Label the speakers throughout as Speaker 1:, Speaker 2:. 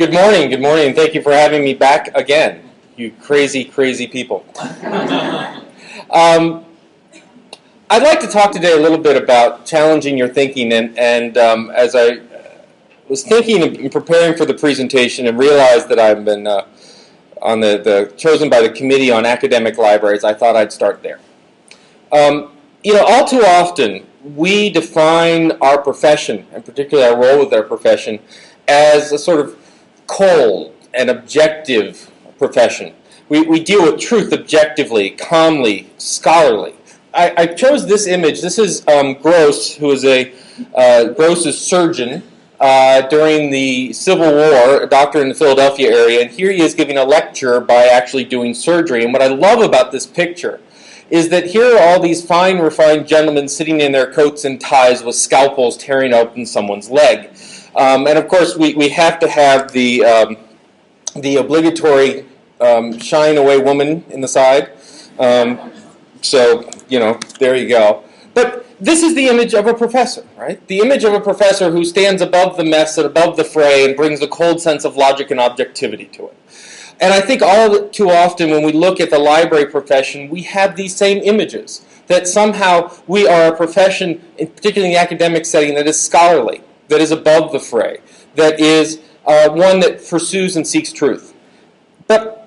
Speaker 1: Good morning, and thank you for having me back again, you crazy, crazy people. I'd like to talk today a little bit about challenging your thinking, and as I was thinking and preparing for the presentation and realized that I've been on chosen by the Committee on Academic Libraries, I thought I'd start there. All too often, we define our profession, and particularly our role with our profession, as a sort of cold and objective profession. We deal with truth objectively, calmly, scholarly. I chose this image. This is Gross, who is Gross's surgeon during the Civil War, a doctor in the Philadelphia area, and here he is giving a lecture by actually doing surgery. And what I love about this picture is that here are all these fine, refined gentlemen sitting in their coats and ties with scalpels tearing open someone's leg. And of course, we have to have the obligatory shying away woman in the side. So, there you go. But this is the image of a professor, right? The image of a professor who stands above the mess and above the fray and brings a cold sense of logic and objectivity to it. And I think all too often when we look at the library profession, we have these same images, that somehow we are a profession, particularly in the academic setting, that is scholarly, that is above the fray, that is one that pursues and seeks truth. But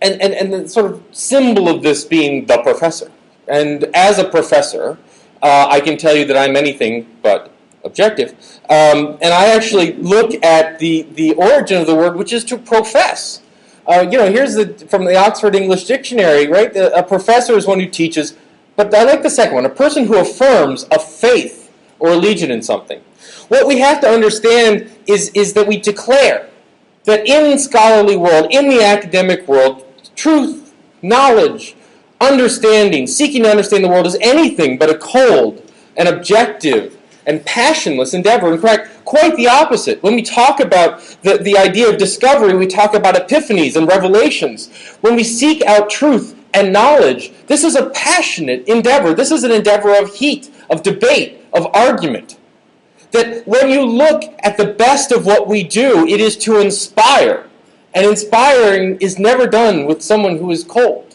Speaker 1: and the sort of symbol of this being the professor. And as a professor, I can tell you that I'm anything but objective. And I actually look at the origin of the word, which is to profess. Here's from the Oxford English Dictionary, right? A professor is one who teaches, but I like the second one, a person who affirms a faith or allegiance in something. What we have to understand is that we declare that in the scholarly world, in the academic world, truth, knowledge, understanding, seeking to understand the world is anything but a cold and objective and passionless endeavor. In fact, quite the opposite. When we talk about the idea of discovery, we talk about epiphanies and revelations. When we seek out truth and knowledge, this is a passionate endeavor. This is an endeavor of heat, of debate, of argument. That when you look at the best of what we do, it is to inspire. And inspiring is never done with someone who is cold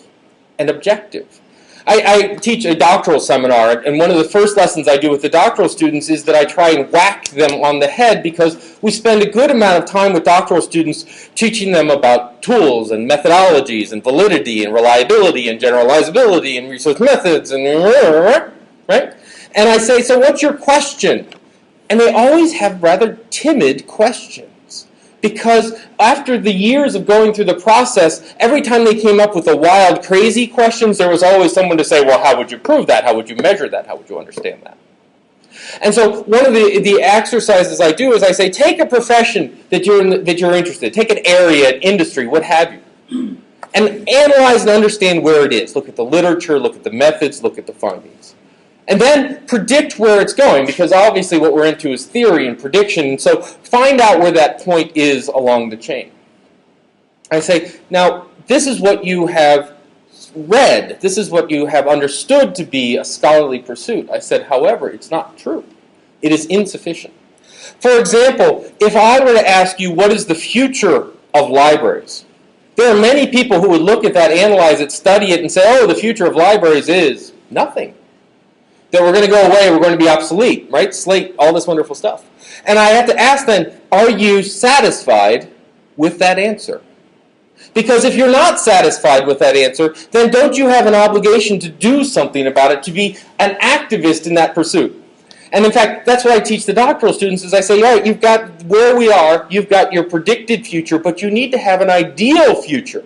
Speaker 1: and objective. I teach a doctoral seminar, and one of the first lessons I do with the doctoral students is that I try and whack them on the head, because we spend a good amount of time with doctoral students teaching them about tools and methodologies and validity and reliability and generalizability and research methods and right? And I say, so what's your question? And they always have rather timid questions. Because after the years of going through the process, every time they came up with the wild, crazy questions, there was always someone to say, well, how would you prove that? How would you measure that? How would you understand that? And so one of the exercises I do is I say, take a profession that you're interested in. Take an area, an industry, what have you. And analyze and understand where it is. Look at the literature, look at the methods, look at the findings. And then predict where it's going, because obviously what we're into is theory and prediction. So find out where that point is along the chain. I say, now, this is what you have read. This is what you have understood to be a scholarly pursuit. I said, however, it's not true. It is insufficient. For example, if I were to ask you, what is the future of libraries? There are many people who would look at that, analyze it, study it, and say, oh, the future of libraries is nothing. That we're going to go away, we're going to be obsolete, right? Slate, all this wonderful stuff. And I have to ask then, are you satisfied with that answer? Because if you're not satisfied with that answer, then don't you have an obligation to do something about it, to be an activist in that pursuit? And in fact, that's what I teach the doctoral students, is I say, all right, you've got where we are, you've got your predicted future, but you need to have an ideal future.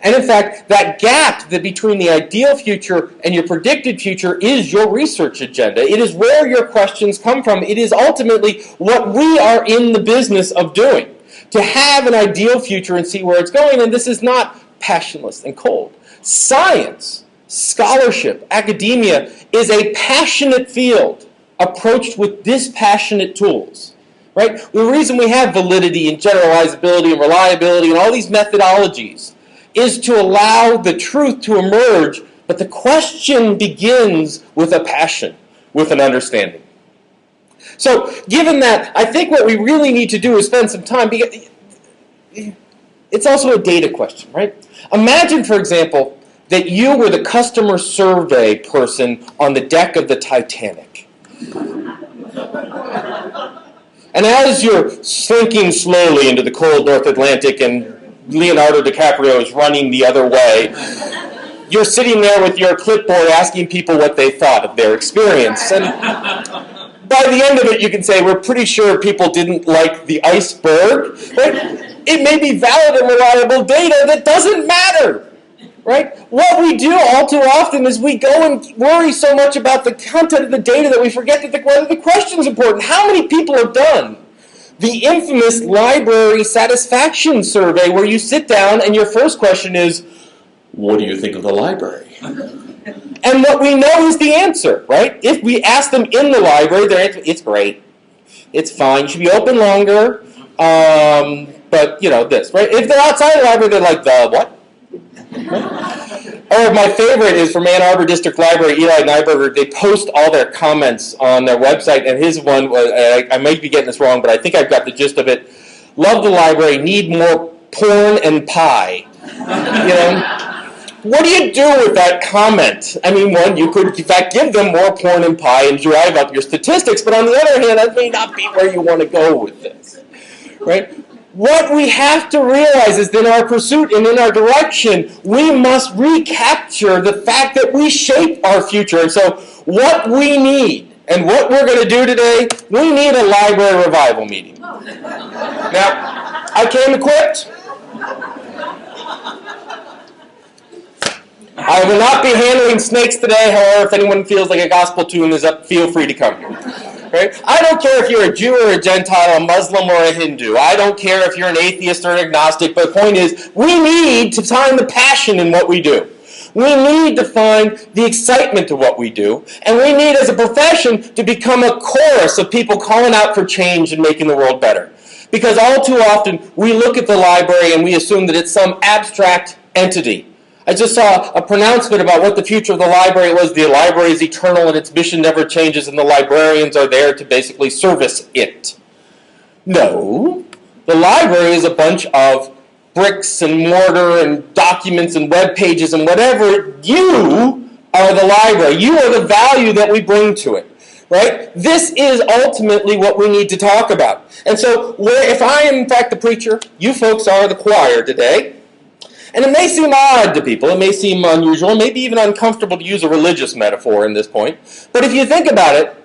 Speaker 1: And in fact, that gap between the ideal future and your predicted future is your research agenda. It is where your questions come from. It is ultimately what we are in the business of doing, to have an ideal future and see where it's going. And this is not passionless and cold. Science, scholarship, academia is a passionate field approached with dispassionate tools. Right? The reason we have validity and generalizability and reliability and all these methodologies is to allow the truth to emerge, but the question begins with a passion, with an understanding. So, given that, I think what we really need to do is spend some time, because it's also a data question, right? Imagine, for example, that you were the customer survey person on the deck of the Titanic. And as you're slinking slowly into the cold North Atlantic and Leonardo DiCaprio is running the other way, you're sitting there with your clipboard asking people what they thought of their experience. And by the end of it, you can say, we're pretty sure people didn't like the iceberg. Right? It may be valid and reliable data that doesn't matter. Right? What we do all too often is we go and worry so much about the content of the data that we forget that whether the question is important. How many people have done the infamous library satisfaction survey where you sit down and your first question is, what do you think of the library? And what we know is the answer, right? If we ask them in the library, their answer, it's great. It's fine. You should be open longer. But, this, right? If they're outside the library, they're like, the what? Or my favorite is from Ann Arbor District Library, Eli Nyberger. They post all their comments on their website, and his one was, I might be getting this wrong, but I think I've got the gist of it. Love the library, need more porn and pie. What do you do with that comment? I mean, one, you could, in fact, give them more porn and pie and drive up your statistics, but on the other hand, that may not be where you want to go with this, right? What we have to realize is that in our pursuit and in our direction, we must recapture the fact that we shape our future. And so what we need and what we're going to do today, we need a library revival meeting. Now, I came equipped. I will not be handling snakes today. However, if anyone feels like a gospel tune is up, feel free to come here. Right? I don't care if you're a Jew or a Gentile, a Muslim or a Hindu. I don't care if you're an atheist or an agnostic. But the point is, we need to find the passion in what we do. We need to find the excitement of what we do. And we need, as a profession, to become a chorus of people calling out for change and making the world better. Because all too often, we look at the library and we assume that it's some abstract entity. I just saw a pronouncement about what the future of the library was. The library is eternal and its mission never changes, and the librarians are there to basically service it. No. The library is a bunch of bricks and mortar and documents and web pages and whatever. You are the library. You are the value that we bring to it. Right? This is ultimately what we need to talk about. And so, if I am in fact the preacher, you folks are the choir today. And it may seem odd to people, it may seem unusual, maybe even uncomfortable to use a religious metaphor in this point. But if you think about it,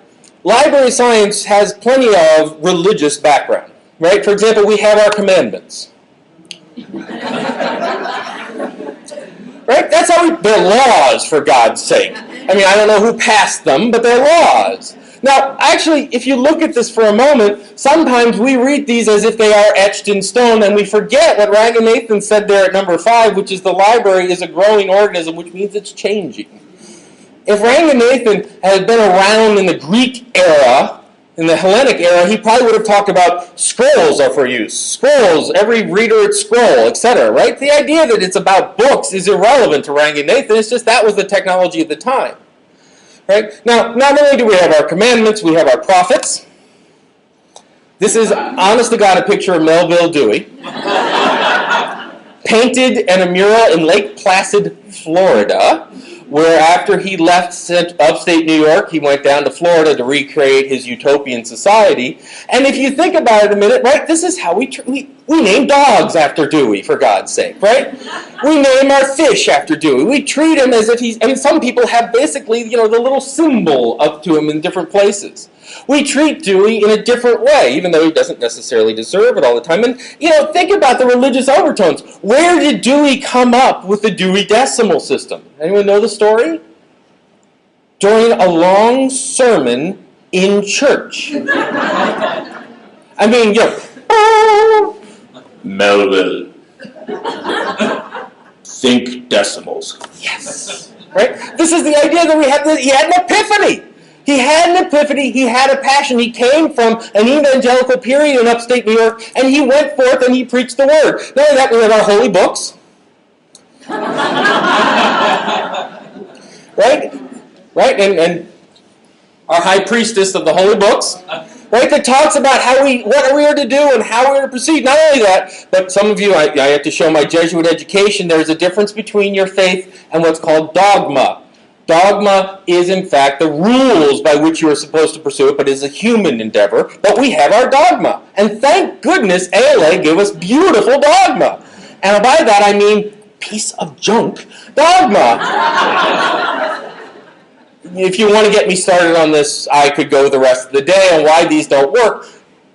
Speaker 1: library science has plenty of religious background. Right? For example, we have our commandments. Right? That's how they're laws, for God's sake. I mean, I don't know who passed them, but they're laws. Now, actually, if you look at this for a moment, sometimes we read these as if they are etched in stone, and we forget what Ranganathan said there at number 5, which is the library is a growing organism, which means it's changing. If Ranganathan had been around in the Greek era, in the Hellenic era, he probably would have talked about scrolls are for use. Scrolls, every reader its scroll, etc., right? The idea that it's about books is irrelevant to Ranganathan. It's just that was the technology of the time. Right? Now, not only do we have our commandments, we have our prophets. This is, honest to God, a picture of Melville Dewey. Painted in a mural in Lake Placid, Florida, where after he left upstate New York, he went down to Florida to recreate his utopian society. And if you think about it a minute, right, this is how we name dogs after Dewey, for God's sake, right? We name our fish after Dewey. We treat him as if he's, I mean, some people have basically, the little symbol up to him in different places. We treat Dewey in a different way, even though he doesn't necessarily deserve it all the time. And, think about the religious overtones. Where did Dewey come up with the Dewey Decimal System? Anyone know the story? During a long sermon in church. I mean, Melville. Think decimals. Yes. Right? This is the idea that he had an epiphany. He had an epiphany, he had a passion. He came from an evangelical period in upstate New York, and he went forth and he preached the word. Not only that, we have our holy books. Right? And our high priestess of the holy books, right? That talks about what we are to do and how we are to proceed. Not only that, but some of you, I have to show my Jesuit education, there's a difference between your faith and what's called dogma. Dogma is, in fact, the rules by which you are supposed to pursue it, but is a human endeavor. But we have our dogma. And thank goodness ALA gave us beautiful dogma. And by that I mean piece of junk dogma. If you want to get me started on this, I could go the rest of the day on why these don't work.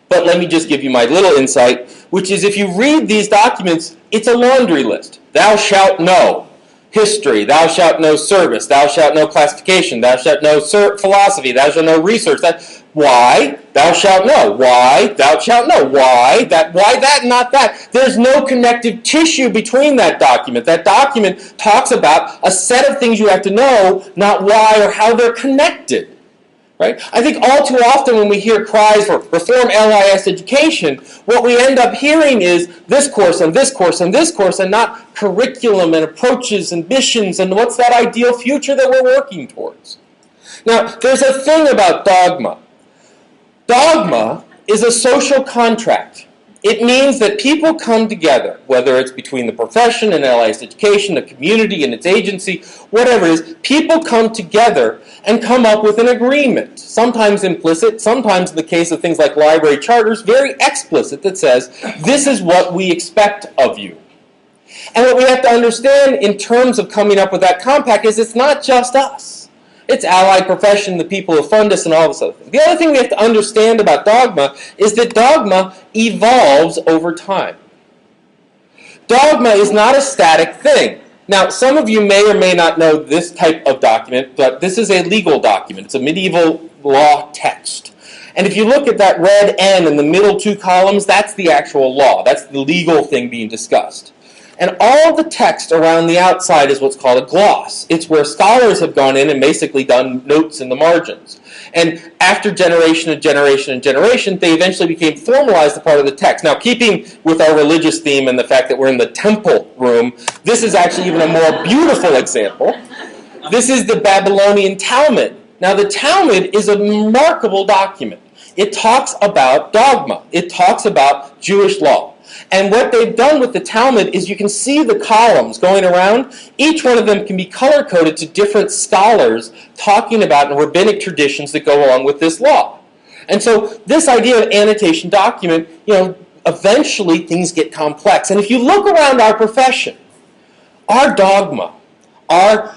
Speaker 1: But let me just give you my little insight, which is if you read these documents, it's a laundry list. Thou shalt know history, thou shalt know service, thou shalt know classification, thou shalt know philosophy, thou shalt know research. Why? Thou shalt know. Why? Thou shalt know. Why? Why that, not that? There's no connective tissue between that document. That document talks about a set of things you have to know, not why or how they're connected. Right? I think all too often when we hear cries for reform LIS education, what we end up hearing is this course and this course and this course, and not curriculum and approaches and missions and what's that ideal future that we're working towards. Now, there's a thing about dogma. Dogma is a social contract. It means that people come together, whether it's between the profession and LIS education, the community and its agency, whatever it is, people come together and come up with an agreement, sometimes implicit, sometimes in the case of things like library charters, very explicit, that says, this is what we expect of you. And what we have to understand in terms of coming up with that compact is it's not just us. It's allied profession, the people who fund us, and all this other thing. The other thing we have to understand about dogma is that dogma evolves over time. Dogma is not a static thing. Now, some of you may or may not know this type of document, but this is a legal document. It's a medieval law text. And if you look at that red N in the middle two columns, that's the actual law. That's the legal thing being discussed. And all the text around the outside is what's called a gloss. It's where scholars have gone in and basically done notes in the margins. And after generation and generation and generation, they eventually became formalized as part of the text. Now, keeping with our religious theme and the fact that we're in the temple room, this is actually even a more beautiful example. This is the Babylonian Talmud. Now, the Talmud is a remarkable document. It talks about dogma. It talks about Jewish law. And what they've done with the Talmud is you can see the columns going around. Each one of them can be color-coded to different scholars talking about rabbinic traditions that go along with this law. And so this idea of annotation document, eventually things get complex. And if you look around our profession, our dogma, our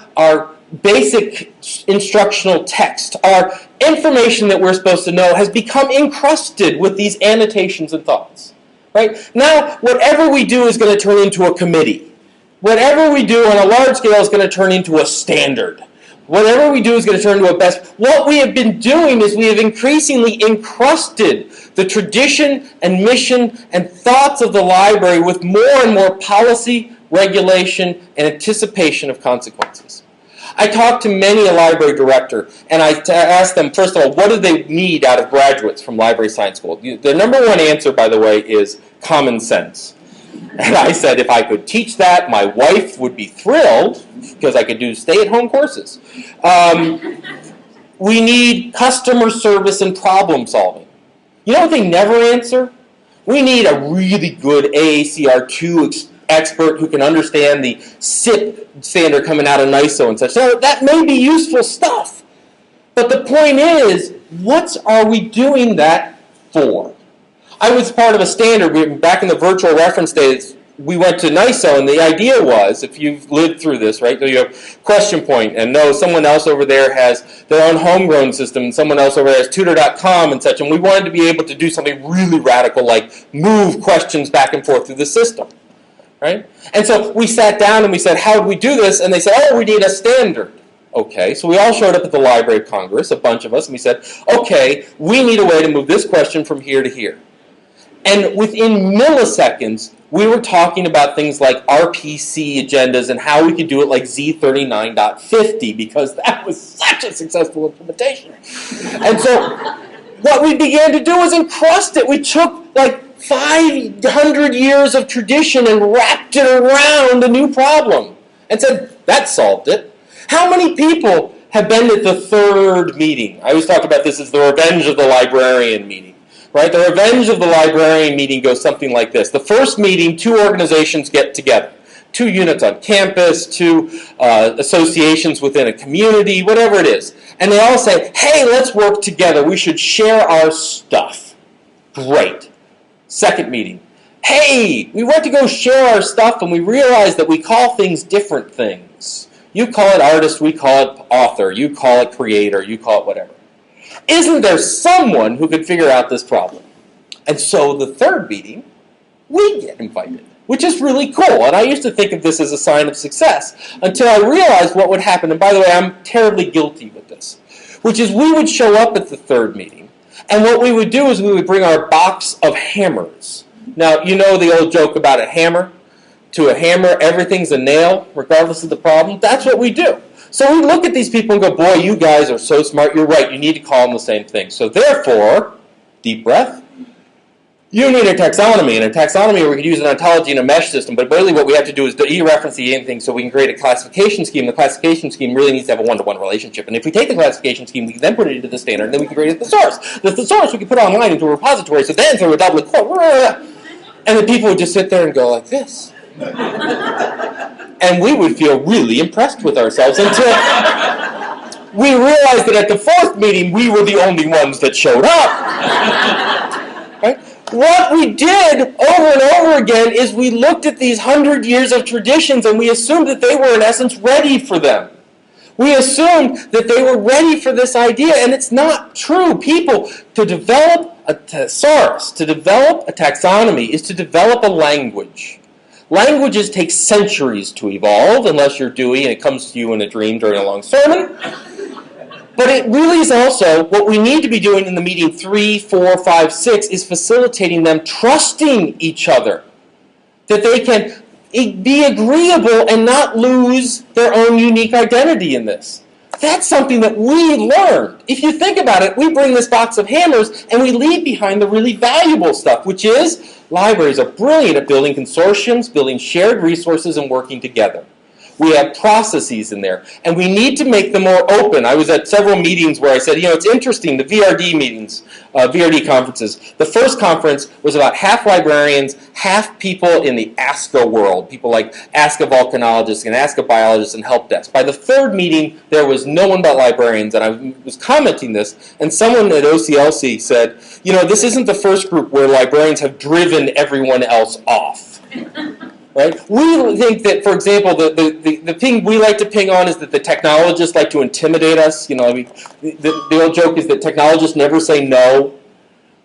Speaker 1: basic instructional text, our information that we're supposed to know has become encrusted with these annotations and thoughts. Right? Now, whatever we do is going to turn into a committee. Whatever we do on a large scale is going to turn into a standard. Whatever we do is going to turn into a best. What we have been doing is we have increasingly encrusted the tradition and mission and thoughts of the library with more and more policy, regulation, and anticipation of consequences. I talked to many a library director, and I asked them, first of all, what do they need out of graduates from library science school? The number one answer, by the way, is common sense. And I said, if I could teach that, my wife would be thrilled, because I could do stay-at-home courses. We need customer service and problem solving. You know what they never answer? We need a really good AACR2 expert who can understand the SIP standard coming out of NISO and such. So that may be useful stuff. But the point is, what are we doing that for? I was part of a standard. Back in the virtual reference days, we went to NISO, and the idea was, if you've lived through this, right, you have question point, and no, someone else over there has their own homegrown system, and someone else over there has tutor.com and such, and we wanted to be able to do something really radical, like move questions back and forth through the system. Right? And so we sat down and we said, how do we do this? And they said, we need a standard. Okay, so we all showed up at the Library of Congress, a bunch of us, and we said, okay, we need a way to move this question from here to here. And within milliseconds, we were talking about things like RPC agendas and how we could do it like Z39.50 because that was such a successful implementation. And so what we began to do was encrust it. We took like 500 years of tradition and wrapped it around a new problem and said, that solved it. How many people have been at the third meeting. I always talk about this as the revenge of the librarian meeting. Right? The revenge of the librarian meeting goes something like this. The first meeting, two organizations get together. Two units on campus, two associations within a community, whatever it is. And they all say, hey, let's work together. We should share our stuff. Great. Second meeting. Hey, we went to go share our stuff and we realized that we call things different things. You call it artist, we call it author. You call it creator, you call it whatever. Isn't there someone who could figure out this problem? And so the third meeting, we get invited, which is really cool. And I used to think of this as a sign of success until I realized what would happen. And by the way, I'm terribly guilty with this, which is we would show up at the third meeting, and what we would do is we would bring our box of hammers. Now, you know the old joke about a hammer? To a hammer, everything's a nail, regardless of the problem. That's what we do. So we look at these people and go, boy, you guys are so smart. You're right. You need to call them the same thing. So therefore, deep breath, you need a taxonomy. And a taxonomy, we could use an ontology and a mesh system. But really what we have to do is dereference the anything so we can create a classification scheme. The classification scheme really needs to have a one-to-one relationship. And if we take the classification scheme, we can then put it into the standard, and then we can create it the source. The source we can put online into a repository. So then through a double quote, and the people would just sit there and go like this. And we would feel really impressed with ourselves until we realized that at the fourth meeting, we were the only ones that showed up. Right? What we did over and over again is we looked at these 100 years of traditions and we assumed that they were in essence ready for them. We assumed that they were ready for this idea, and it's not true. People, to develop a thesaurus, to develop a taxonomy, is to develop a language. Languages take centuries to evolve, unless you're Dewey and it comes to you in a dream during a long sermon. But it really is also, what we need to be doing in the meeting 3, 4, 5, 6 is facilitating them trusting each other. That they can be agreeable and not lose their own unique identity in this. That's something that we learned. If you think about it, we bring this box of hammers and we leave behind the really valuable stuff, which is libraries are brilliant at building consortiums, building shared resources, and working together. We have processes in there, and we need to make them more open. I was at several meetings where I said, it's interesting, the VRD meetings, VRD conferences. The first conference was about half librarians, half people in the ASCA world, people like ASCA volcanologists and ASCA biologists and help desk. By the third meeting, there was no one but librarians, and I was commenting this, and someone at OCLC said, this isn't the first group where librarians have driven everyone else off. Right? We think that, for example, the thing we like to ping on is that the technologists like to intimidate us. The old joke is that technologists never say no.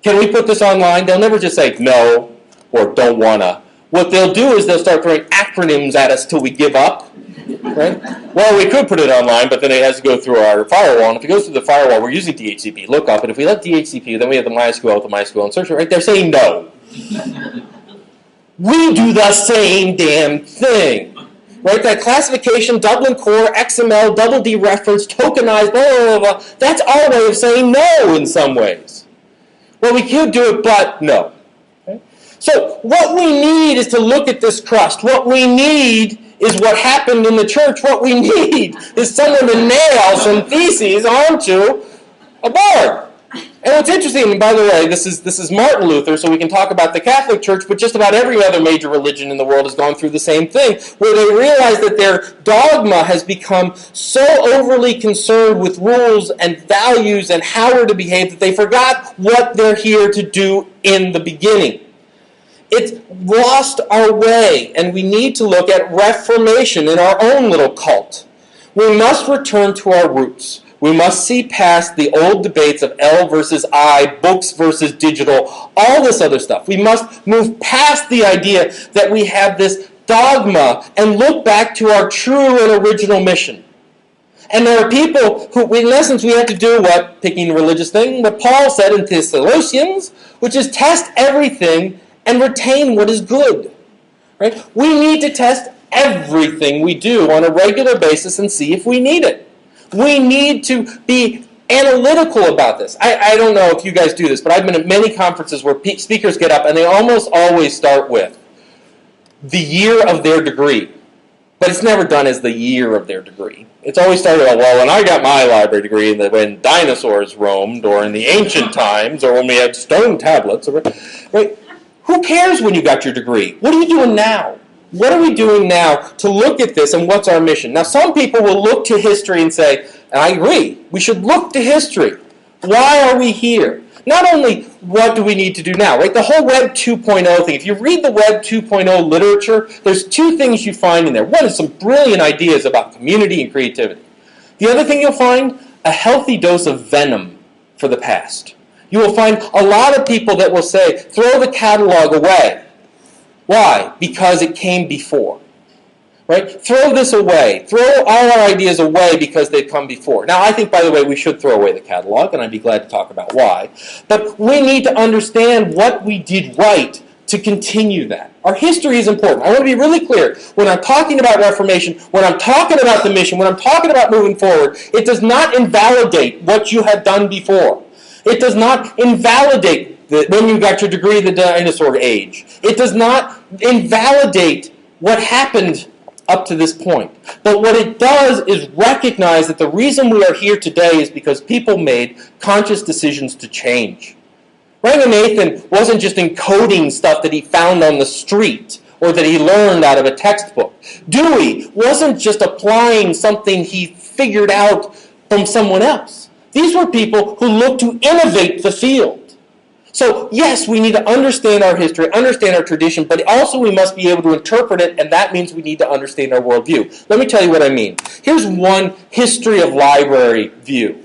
Speaker 1: Can we put this online? They'll never just say no or don't wanna. What they'll do is they'll start throwing acronyms at us till we give up. Right? Well, we could put it online, but then it has to go through our firewall. And if it goes through the firewall, we're using DHCP lookup. And if we let DHCP, then we have the MySQL with the MySQL insertion. Right? They're saying no. We do the same damn thing. Right? That classification, Dublin core, XML, double dereference, tokenized, blah, blah, blah, blah. That's our way of saying no in some ways. Well, we could do it, but no. Okay? So what we need is to look at this crust. What we need is what happened in the church. What we need is someone to nail some theses onto a board. And what's interesting, and by the way, this is Martin Luther, so we can talk about the Catholic Church, but just about every other major religion in the world has gone through the same thing, where they realize that their dogma has become so overly concerned with rules and values and how we're to behave that they forgot what they're here to do in the beginning. It's lost our way, and we need to look at reformation in our own little cult. We must return to our roots. We must see past the old debates of L versus I, books versus digital, all this other stuff. We must move past the idea that we have this dogma and look back to our true and original mission. And there are people who, in essence, we have to do what, picking a religious thing, what Paul said in Thessalonians, which is test everything and retain what is good. Right? We need to test everything we do on a regular basis and see if we need it. We need to be analytical about this. I don't know if you guys do this, but I've been at many conferences where speakers get up and they almost always start with the year of their degree. but it's never done as the year of their degree. It's always started out, well, when I got my library degree, when dinosaurs roamed, or in the ancient times, or when we had stone tablets, right? Who cares when you got your degree? What are you doing now? What are we doing now to look at this, and what's our mission? Now, some people will look to history and say, and I agree, we should look to history. Why are we here? Not only what do we need to do now, right? The whole Web 2.0 thing. If you read the Web 2.0 literature, there's two things you find in there. One is some brilliant ideas about community and creativity. The other thing you'll find, a healthy dose of venom for the past. You will find a lot of people that will say, throw the catalog away. Why? Because it came before. Right? Throw this away. Throw all our ideas away because they've come before. Now, I think, by the way, we should throw away the catalog, and I'd be glad to talk about why. But we need to understand what we did right to continue that. Our history is important. I want to be really clear. When I'm talking about Reformation, when I'm talking about the mission, when I'm talking about moving forward, it does not invalidate what you have done before. It does not invalidate when you got your degree, the dinosaur age. It does not invalidate what happened up to this point. But what it does is recognize that the reason we are here today is because people made conscious decisions to change. Ranganathan wasn't just encoding stuff that he found on the street or that he learned out of a textbook. Dewey wasn't just applying something he figured out from someone else. These were people who looked to innovate the field. So, yes, we need to understand our history, understand our tradition, but also we must be able to interpret it, and that means we need to understand our worldview. Let me tell you what I mean. Here's one history of library view.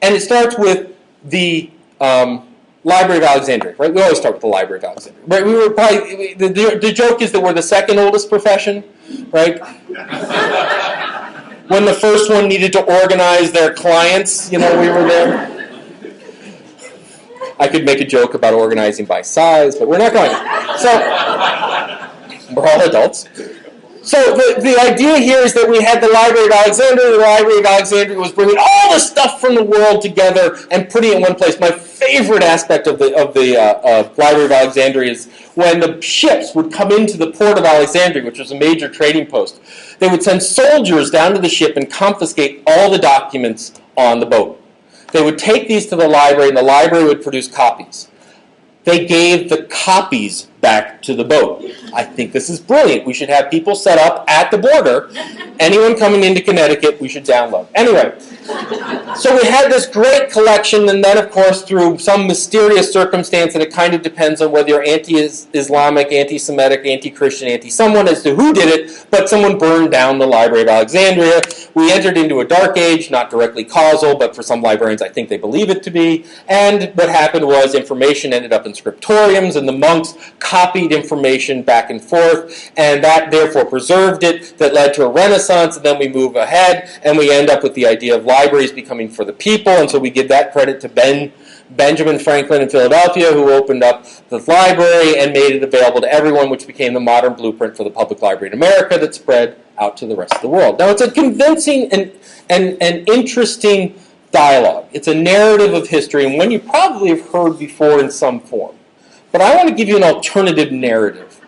Speaker 1: And it starts with the Library of Alexandria, right? We always start with the Library of Alexandria. Right? We were probably, the joke is that we're the second oldest profession, right? When the first one needed to organize their clients, we were there. I could make a joke about organizing by size, but we're not going to. So, we're all adults. So the idea here is that we had the Library of Alexandria. The Library of Alexandria was bringing all the stuff from the world together and putting it in one place. My favorite aspect of the Library of Alexandria is when the ships would come into the port of Alexandria, which was a major trading post. They would send soldiers down to the ship and confiscate all the documents on the boat. They would take these to the library, and the library would produce copies. They gave the copies back to the boat. I think this is brilliant. We should have people set up at the border. Anyone coming into Connecticut, we should download. Anyway, so we had this great collection, and then, of course, through some mysterious circumstance, and it kind of depends on whether you're anti-Islamic, anti-Semitic, anti-Christian, anti-someone as to who did it, but someone burned down the Library of Alexandria. We entered into a dark age, not directly causal, but for some librarians, I think they believe it to be. And what happened was information ended up in scriptoriums, and the monks copied information back and forth, and that therefore preserved it. That led to a renaissance, and then we move ahead, and we end up with the idea of libraries becoming for the people, and so we give that credit to Benjamin Franklin in Philadelphia, who opened up the library and made it available to everyone, which became the modern blueprint for the public library in America that spread out to the rest of the world. Now, it's a convincing and interesting dialogue. It's a narrative of history, and one you probably have heard before in some form. But I want to give you an alternative narrative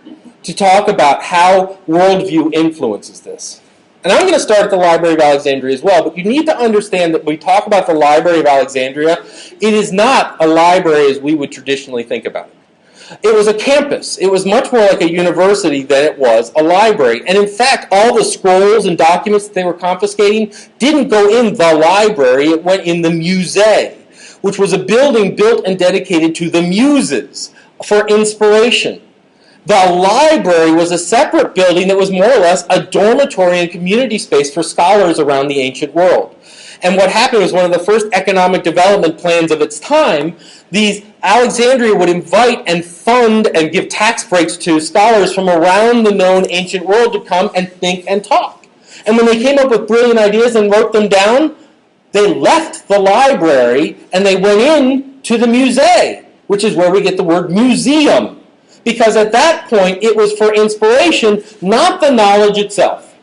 Speaker 1: to talk about how worldview influences this. And I'm going to start at the Library of Alexandria as well, but you need to understand that when we talk about the Library of Alexandria, it is not a library as we would traditionally think about it. It was a campus. It was much more like a university than it was a library. And in fact, all the scrolls and documents that they were confiscating didn't go in the library. It went in the musée, which was a building built and dedicated to the muses for inspiration. The library was a separate building that was more or less a dormitory and community space for scholars around the ancient world. And what happened was one of the first economic development plans of its time, Alexandria would invite and fund and give tax breaks to scholars from around the known ancient world to come and think and talk. And when they came up with brilliant ideas and wrote them down, they left the library and they went in to the musée, which is where we get the word museum. Because at that point, it was for inspiration, not the knowledge itself.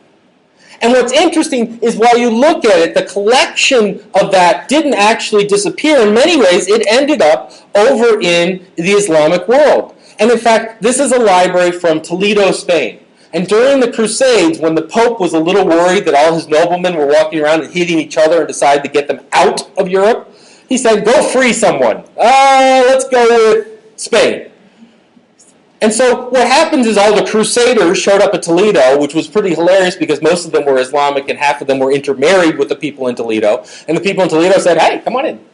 Speaker 1: And what's interesting is while you look at it, the collection of that didn't actually disappear. In many ways, it ended up over in the Islamic world. And in fact, this is a library from Toledo, Spain. And during the Crusades, when the Pope was a little worried that all his noblemen were walking around and hitting each other and decided to get them out of Europe, he said, go free someone. Let's go with Spain. And so what happens is all the Crusaders showed up at Toledo, which was pretty hilarious because most of them were Islamic and half of them were intermarried with the people in Toledo. And the people in Toledo said, hey, come on in.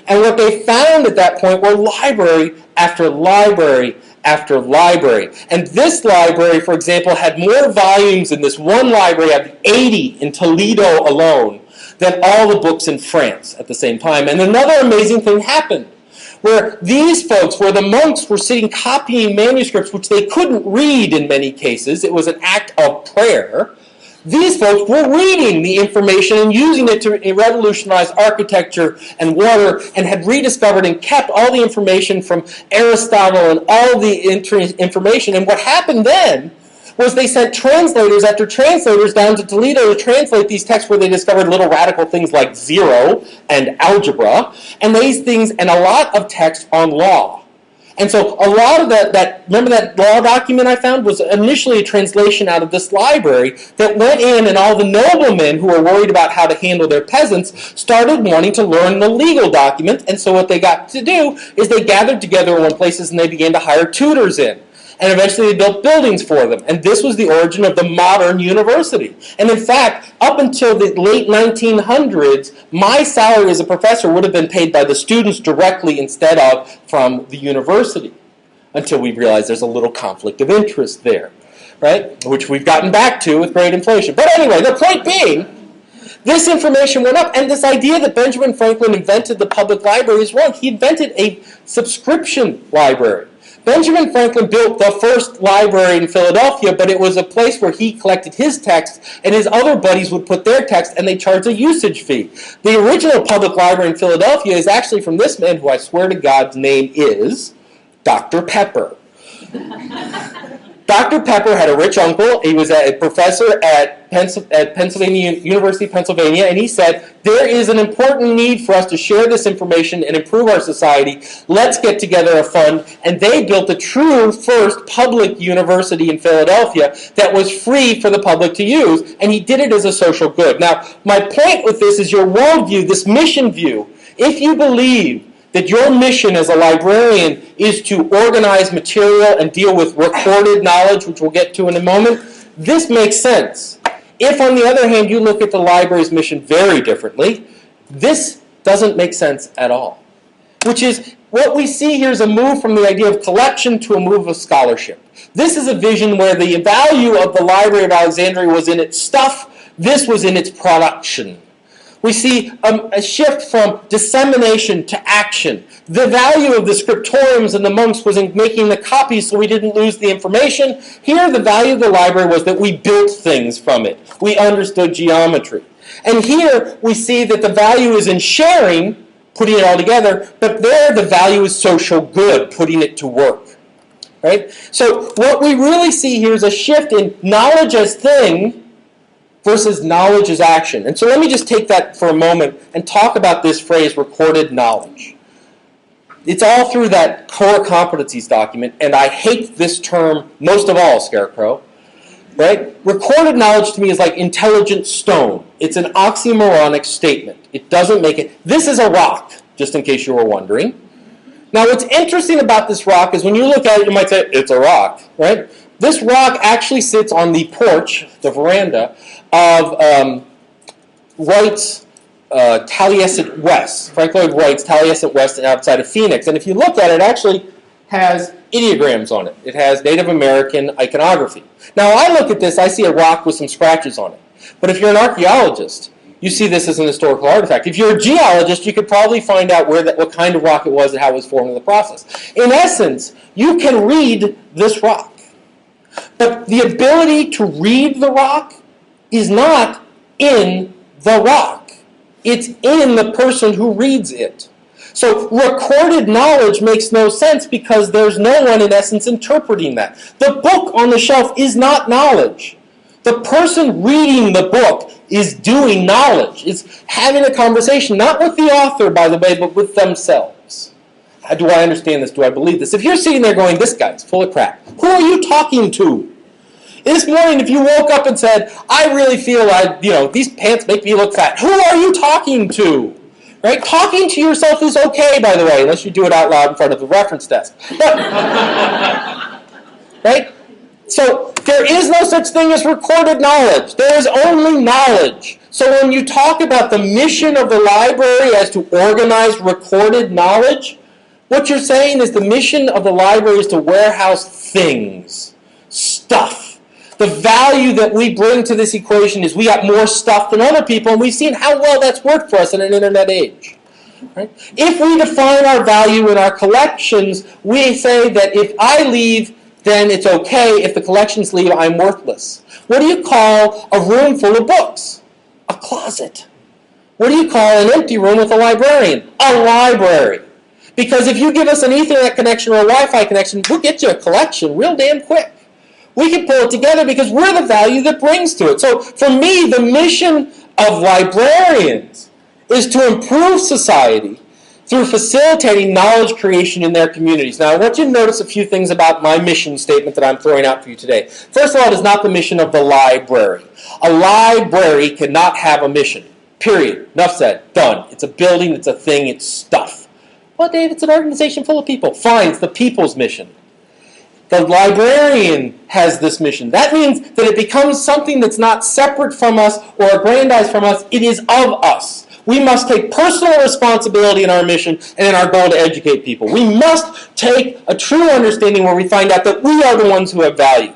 Speaker 1: And what they found at that point were library after library after library. And this library, for example, had more volumes in this one library, had 80 in Toledo alone, than all the books in France at the same time. And another amazing thing happened, where these folks, where the monks were sitting copying manuscripts which they couldn't read in many cases, it was an act of prayer, these folks were reading the information and using it to revolutionize architecture and water, and had rediscovered and kept all the information from Aristotle and all the information. And what happened then was they sent translators after translators down to Toledo to translate these texts, where they discovered little radical things like zero and algebra, and these things, and a lot of text on law. And so a lot of that, remember that law document I found was initially a translation out of this library that went in, and all the noblemen who were worried about how to handle their peasants started wanting to learn the legal document. And so what they got to do is they gathered together in one place and they began to hire tutors in. And eventually they built buildings for them. And this was the origin of the modern university. And in fact, up until the late 1900s, my salary as a professor would have been paid by the students directly instead of from the university, until we realized there's a little conflict of interest there, right? Which we've gotten back to with great inflation. But anyway, the point being, this information went up, and this idea that Benjamin Franklin invented the public library is wrong. He invented a subscription library. Benjamin Franklin built the first library in Philadelphia, but it was a place where he collected his texts, and his other buddies would put their texts, and they charged a usage fee. The original public library in Philadelphia is actually from this man, who I swear to God's name is Dr. Pepper. Dr. Pepper had a rich uncle. He was a professor at Pennsylvania, University of Pennsylvania, and he said, there is an important need for us to share this information and improve our society. Let's get together a fund. And they built a true first public university in Philadelphia that was free for the public to use, and he did it as a social good. Now, my point with this is your worldview, this mission view. If you believe that your mission as a librarian is to organize material and deal with recorded knowledge, which we'll get to in a moment, this makes sense. If, on the other hand, you look at the library's mission very differently, this doesn't make sense at all. Which is, what we see here is a move from the idea of collection to a move of scholarship. This is a vision where the value of the Library of Alexandria was in its stuff, this was in its production. We see a shift from dissemination to action. The value of the scriptoriums and the monks was in making the copies so we didn't lose the information. Here, the value of the library was that we built things from it. We understood geometry. And here, we see that the value is in sharing, putting it all together, but there the value is social good, putting it to work. Right? So what we really see here is a shift in knowledge as thing versus knowledge as action. And so let me just take that for a moment and talk about this phrase, recorded knowledge. It's all through that core competencies document, and I hate this term most of all, Scarecrow. Right? Recorded knowledge to me is like intelligent stone. It's an oxymoronic statement. It doesn't make it. This is a rock, just in case you were wondering. Now, what's interesting about this rock is when you look at it, you might say, it's a rock, right? This rock actually sits on the porch, the veranda, of Wright's Taliesin West. Frank Lloyd Wright's Taliesin West outside of Phoenix. And if you look at it, it actually has ideograms on it. It has Native American iconography. Now, I look at this, I see a rock with some scratches on it. But if you're an archaeologist, you see this as an historical artifact. If you're a geologist, you could probably find out what kind of rock it was and how it was formed in the process. In essence, you can read this rock. But the ability to read the rock is not in the rock. It's in the person who reads it. So recorded knowledge makes no sense because there's no one, in essence, interpreting that. The book on the shelf is not knowledge. The person reading the book is doing knowledge. It's having a conversation, not with the author, by the way, but with themselves. Do I understand this? Do I believe this? If you're sitting there going, this guy's full of crap, who are you talking to? This morning, if you woke up and said, I really feel these pants make me look fat, who are you talking to? Right? Talking to yourself is okay, by the way, unless you do it out loud in front of the reference desk. But, right? So there is no such thing as recorded knowledge. There is only knowledge. So when you talk about the mission of the library as to organize recorded knowledge, what you're saying is the mission of the library is to warehouse things, stuff. The value that we bring to this equation is we got more stuff than other people, and we've seen how well that's worked for us in an internet age. Right? If we define our value in our collections, we say that if I leave, then it's okay. If the collections leave, I'm worthless. What do you call a room full of books? A closet. What do you call an empty room with a librarian? A library. Because if you give us an Ethernet connection or a Wi-Fi connection, we'll get you a collection real damn quick. We can pull it together because we're the value that brings to it. So for me, the mission of librarians is to improve society through facilitating knowledge creation in their communities. Now, I want you to notice a few things about my mission statement that I'm throwing out for you today. First of all, it is not the mission of the library. A library cannot have a mission. Period. Enough said. Done. It's a building, it's a thing, it's stuff. Well, Dave, it's an organization full of people. Fine, it's the people's mission. The librarian has this mission. That means that it becomes something that's not separate from us or aggrandized from us. It is of us. We must take personal responsibility in our mission and in our goal to educate people. We must take a true understanding where we find out that we are the ones who have value.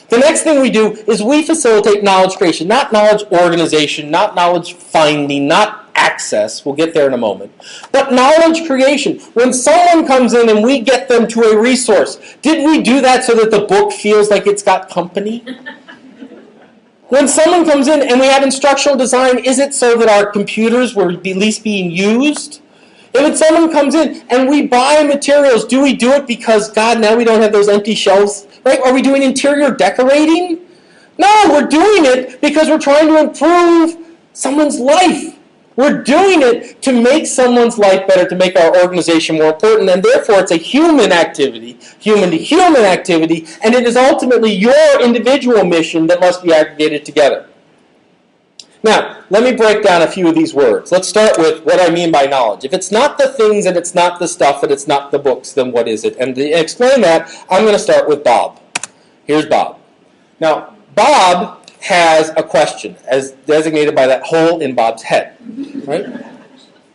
Speaker 1: The next thing we do is we facilitate knowledge creation, not knowledge organization, not knowledge finding, not access. We'll get there in a moment. But knowledge creation. When someone comes in and we get them to a resource, did we do that so that the book feels like it's got company? When someone comes in and we have instructional design, is it so that our computers were at least being used? If someone comes in and we buy materials, do we do it because, God, now we don't have those empty shelves? Right? Are we doing interior decorating? No, we're doing it because we're trying to improve someone's life. We're doing it to make someone's life better, to make our organization more important, and therefore it's a human activity, human-to-human activity, and it is ultimately your individual mission that must be aggregated together. Now, let me break down a few of these words. Let's start with what I mean by knowledge. If it's not the things and it's not the stuff and it's not the books, then what is it? And to explain that, I'm going to start with Bob. Here's Bob. Now, Bob has a question, as designated by that hole in Bob's head. Right?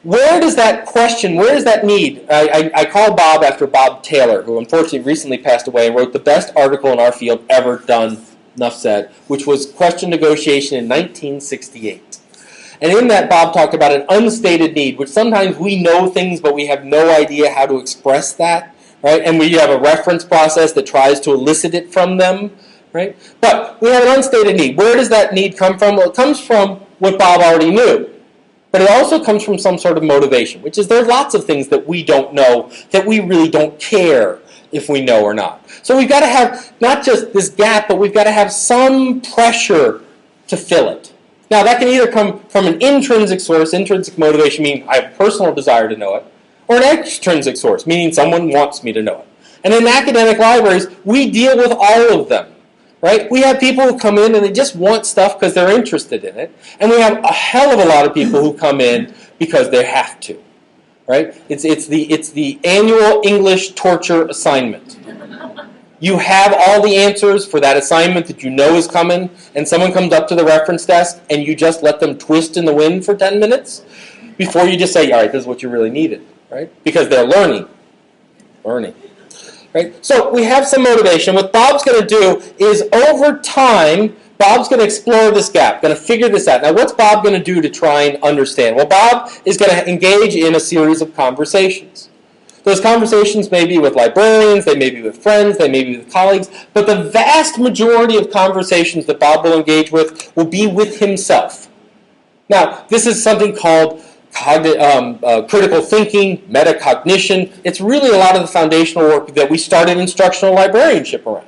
Speaker 1: Where does that question, where does that need? I call Bob after Bob Taylor, who unfortunately recently passed away and wrote the best article in our field ever done, enough said, which was Question Negotiation in 1968. And in that, Bob talked about an unstated need, which sometimes we know things, but we have no idea how to express that. Right? And we have a reference process that tries to elicit it from them. Right? But we have an unstated need. Where does that need come from? Well, it comes from what Bob already knew. But it also comes from some sort of motivation, which is there's lots of things that we don't know, that we really don't care if we know or not. So we've got to have not just this gap, but we've got to have some pressure to fill it. Now, that can either come from an intrinsic source, intrinsic motivation, meaning I have a personal desire to know it, or an extrinsic source, meaning someone wants me to know it. And in academic libraries, we deal with all of them. Right? We have people who come in and they just want stuff because they're interested in it. And we have a hell of a lot of people who come in because they have to. Right? It's the annual English torture assignment. You have all the answers for that assignment that you know is coming, and someone comes up to the reference desk and you just let them twist in the wind for 10 minutes before you just say, all right, this is what you really needed. Right? Because they're learning. Right? So we have some motivation. What Bob's going to do is, over time, Bob's going to explore this gap, going to figure this out. Now, what's Bob going to do to try and understand? Well, Bob is going to engage in a series of conversations. Those conversations may be with librarians, they may be with friends, they may be with colleagues, but the vast majority of conversations that Bob will engage with will be with himself. Now, this is something called critical thinking, metacognition. It's really a lot of the foundational work that we started instructional librarianship around.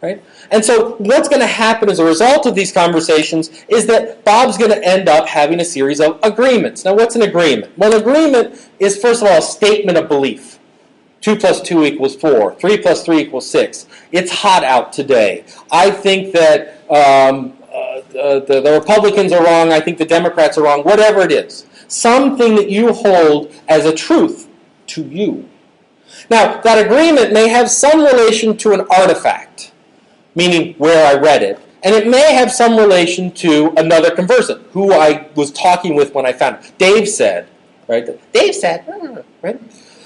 Speaker 1: Right? And so what's going to happen as a result of these conversations is that Bob's going to end up having a series of agreements. Now, what's an agreement? Well, an agreement is, first of all, a statement of belief. 2 plus 2 equals 4. 3 plus 3 equals 6. It's hot out today. I think that the Republicans are wrong. I think the Democrats are wrong. Whatever it is. Something that you hold as a truth to you. Now, that agreement may have some relation to an artifact, meaning where I read it. And it may have some relation to another conversant, who I was talking with when I found it. Dave said, right? Dave said, right?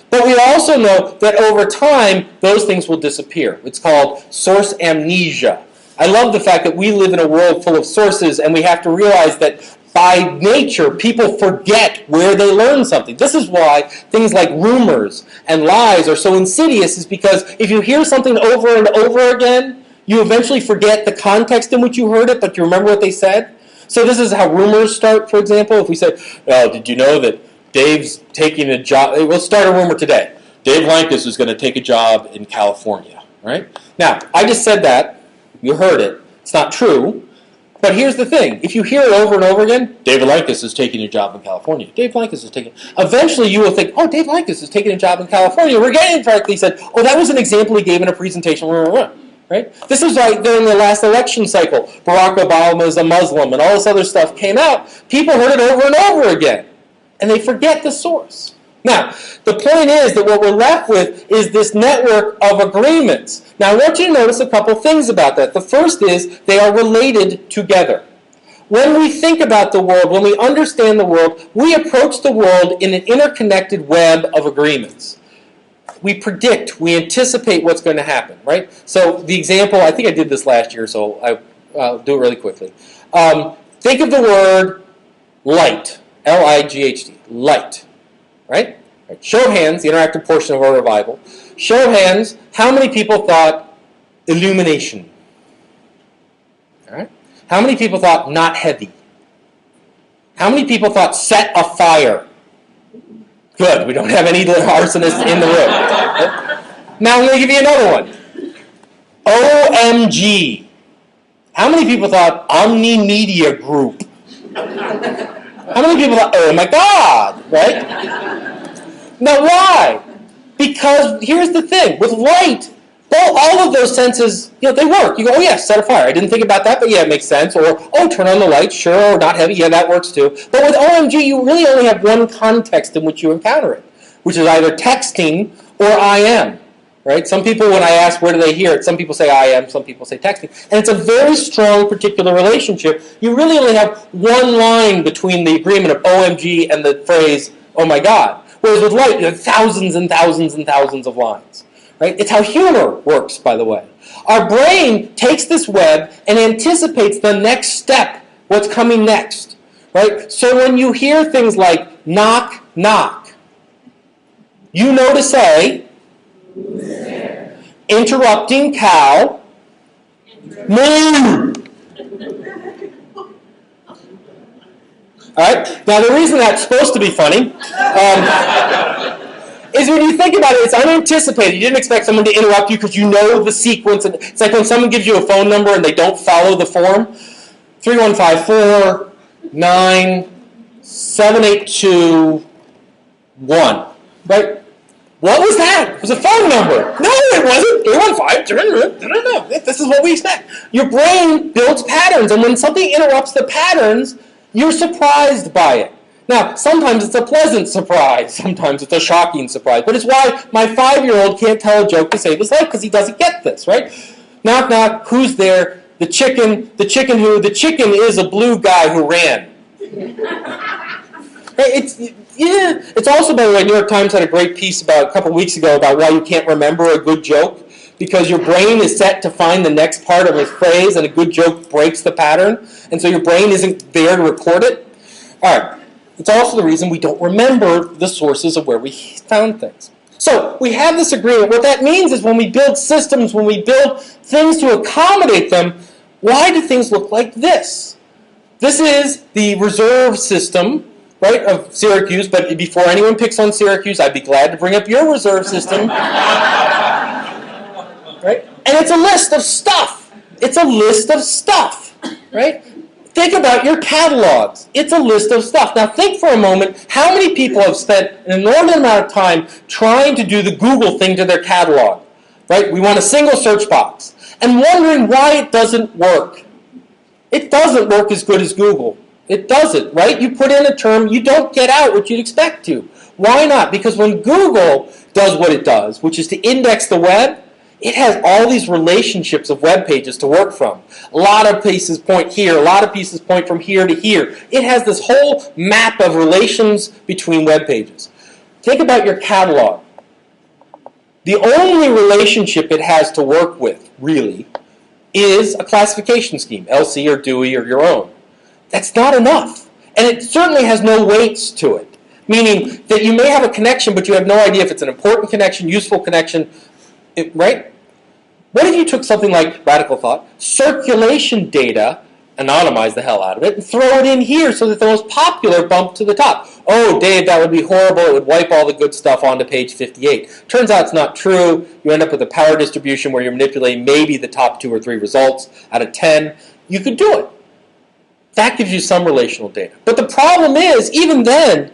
Speaker 1: But we also know that over time, those things will disappear. It's called source amnesia. I love the fact that we live in a world full of sources, and we have to realize that by nature, people forget where they learn something. This is why things like rumors and lies are so insidious, is because if you hear something over and over again, you eventually forget the context in which you heard it, but you remember what they said. So this is how rumors start, for example. If we say, oh, did you know that Dave's taking a job? Let's start a rumor today. Dave Lankus is going to take a job in California, right? Now, I just said that. You heard it. It's not true. But here's the thing. If you hear it over and over again, David Lankus is taking a job in California. Dave Lankus is taking... Eventually you will think, oh, Dave Lankus is taking a job in California. We're getting correctly said, oh, that was an example he gave in a presentation. Right? This is like during the last election cycle. Barack Obama is a Muslim and all this other stuff came out. People heard it over and over again. And they forget the source. Now, the point is that what we're left with is this network of agreements. Now, I want you to notice a couple things about that. The first is they are related together. When we think about the world, when we understand the world, we approach the world in an interconnected web of agreements. We predict, we anticipate what's going to happen, right? So the example, I think I did this last year, so I'll do it really quickly. Think of the word light, L-I-G-H-T, light, right? Show of hands, the interactive portion of our revival. Show of hands, how many people thought illumination? All right? How many people thought not heavy? How many people thought set a fire? Good, we don't have any arsonists in the room. Now I'm going to give you another one. OMG. How many people thought Omni Media Group? How many people thought, oh my God, right? Now why? Because here's the thing, with light, all of those senses, they work. You go, oh yeah, set a fire. I didn't think about that, but yeah, it makes sense. Or, oh, turn on the light, sure, or not heavy, yeah, that works too. But with OMG, you really only have one context in which you encounter it, which is either texting or IM, right? Some people, when I ask where do they hear it, some people say IM, some people say texting. And it's a very strong particular relationship. You really only have one line between the agreement of OMG and the phrase, oh my God. Whereas with light, you have thousands and thousands and thousands of lines. Right? It's how humor works, by the way. Our brain takes this web and anticipates the next step, what's coming next. Right? So when you hear things like knock, knock, you know to say, interrupting cow, moo. All right? Now the reason that's supposed to be funny is when you think about it, it's unanticipated. You didn't expect someone to interrupt you because you know the sequence. And it's like when someone gives you a phone number and they don't follow the form. 315-497-821. Right? What was that? It was a phone number. No, it wasn't. 315. This is what we expect. Your brain builds patterns, and when something interrupts the patterns, you're surprised by it. Now, sometimes it's a pleasant surprise. Sometimes it's a shocking surprise. But it's why my 5-year-old can't tell a joke to save his life, because he doesn't get this, right? Knock, knock, who's there? The chicken who? The chicken is a blue guy who ran. It's also, by the way, New York Times had a great piece about a couple weeks ago about why you can't remember a good joke, because your brain is set to find the next part of a phrase, and a good joke breaks the pattern, and so your brain isn't there to record it. All right. It's also the reason we don't remember the sources of where we found things. So we have this agreement. What that means is when we build systems, when we build things to accommodate them, why do things look like this? This is the reserve system, right, of Syracuse. But before anyone picks on Syracuse, I'd be glad to bring up your reserve system. Right? And it's a list of stuff. It's a list of stuff, right? Think about your catalogs. It's a list of stuff. Now think for a moment, how many people have spent an inordinate amount of time trying to do the Google thing to their catalog? Right? We want a single search box. And wondering why it doesn't work. It doesn't work as good as Google. It doesn't, right? You put in a term, you don't get out what you'd expect to. Why not? Because when Google does what it does, which is to index the web, it has all these relationships of web pages to work from. A lot of pieces point here, a lot of pieces point from here to here. It has this whole map of relations between web pages. Think about your catalog. The only relationship it has to work with, really, is a classification scheme, LC or Dewey or your own. That's not enough. And it certainly has no weights to it. Meaning that you may have a connection, but you have no idea if it's an important connection, useful connection, right? What if you took something like, radical thought, circulation data, anonymize the hell out of it, and throw it in here so that the most popular bump to the top? Oh, Dave, that would be horrible. It would wipe all the good stuff onto page 58. Turns out it's not true. You end up with a power distribution where you're manipulating maybe the top 2 or 3 results out of 10. You could do it. That gives you some relational data. But the problem is, even then,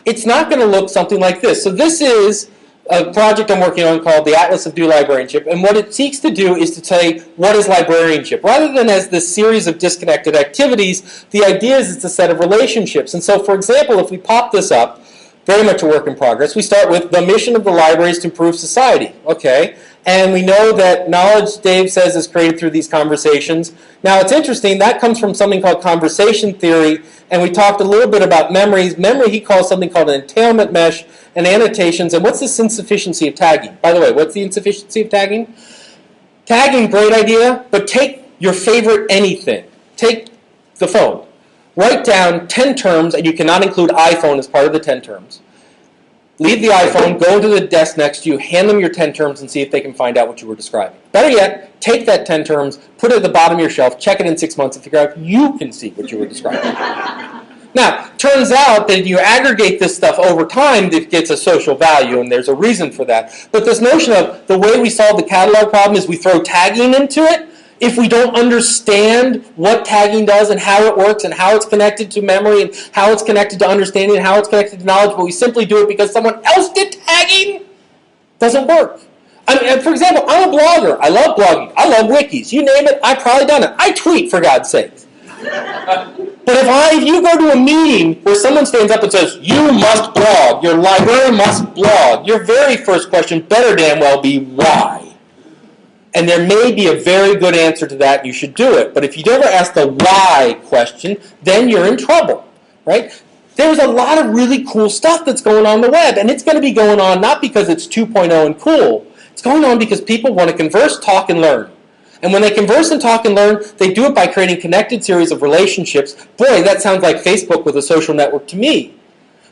Speaker 1: it's not going to look something like this. So this is a project I'm working on called the Atlas of Due Librarianship, and what it seeks to do is to say, what is librarianship? Rather than as this series of disconnected activities, the idea is it's a set of relationships. And so, for example, if we pop this up, very much a work in progress, we start with the mission of the library is to improve society. Okay, and we know that knowledge, Dave says, is created through these conversations. Now, it's interesting, that comes from something called conversation theory, and we talked a little bit about memories. Memory he calls something called an entailment mesh, and annotations. And what's this insufficiency of tagging? By the way, what's the insufficiency of tagging? Tagging, great idea, but take your favorite anything. Take the phone. Write down 10 terms, and you cannot include iPhone as part of the 10 terms. Leave the iPhone, go to the desk next to you, hand them your 10 terms, and see if they can find out what you were describing. Better yet, take that 10 terms, put it at the bottom of your shelf, check it in 6 months, and figure out if you can see what you were describing. Now, turns out that if you aggregate this stuff over time, it gets a social value, and there's a reason for that. But this notion of the way we solve the catalog problem is we throw tagging into it. If we don't understand what tagging does and how it works and how it's connected to memory and how it's connected to understanding and how it's connected to knowledge, but we simply do it because someone else did tagging, doesn't work. I mean, for example, I'm a blogger. I love blogging. I love wikis. You name it, I've probably done it. I tweet, for God's sake. But if you go to a meeting where someone stands up and says, you must blog, your librarian must blog, your very first question better damn well be why. And there may be a very good answer to that, and you should do it. But if you never ask the why question, then you're in trouble, right? There's a lot of really cool stuff that's going on the web, and it's going to be going on not because it's 2.0 and cool. It's going on because people want to converse, talk, and learn. And when they converse and talk and learn, they do it by creating connected series of relationships. Boy, that sounds like Facebook with a social network to me.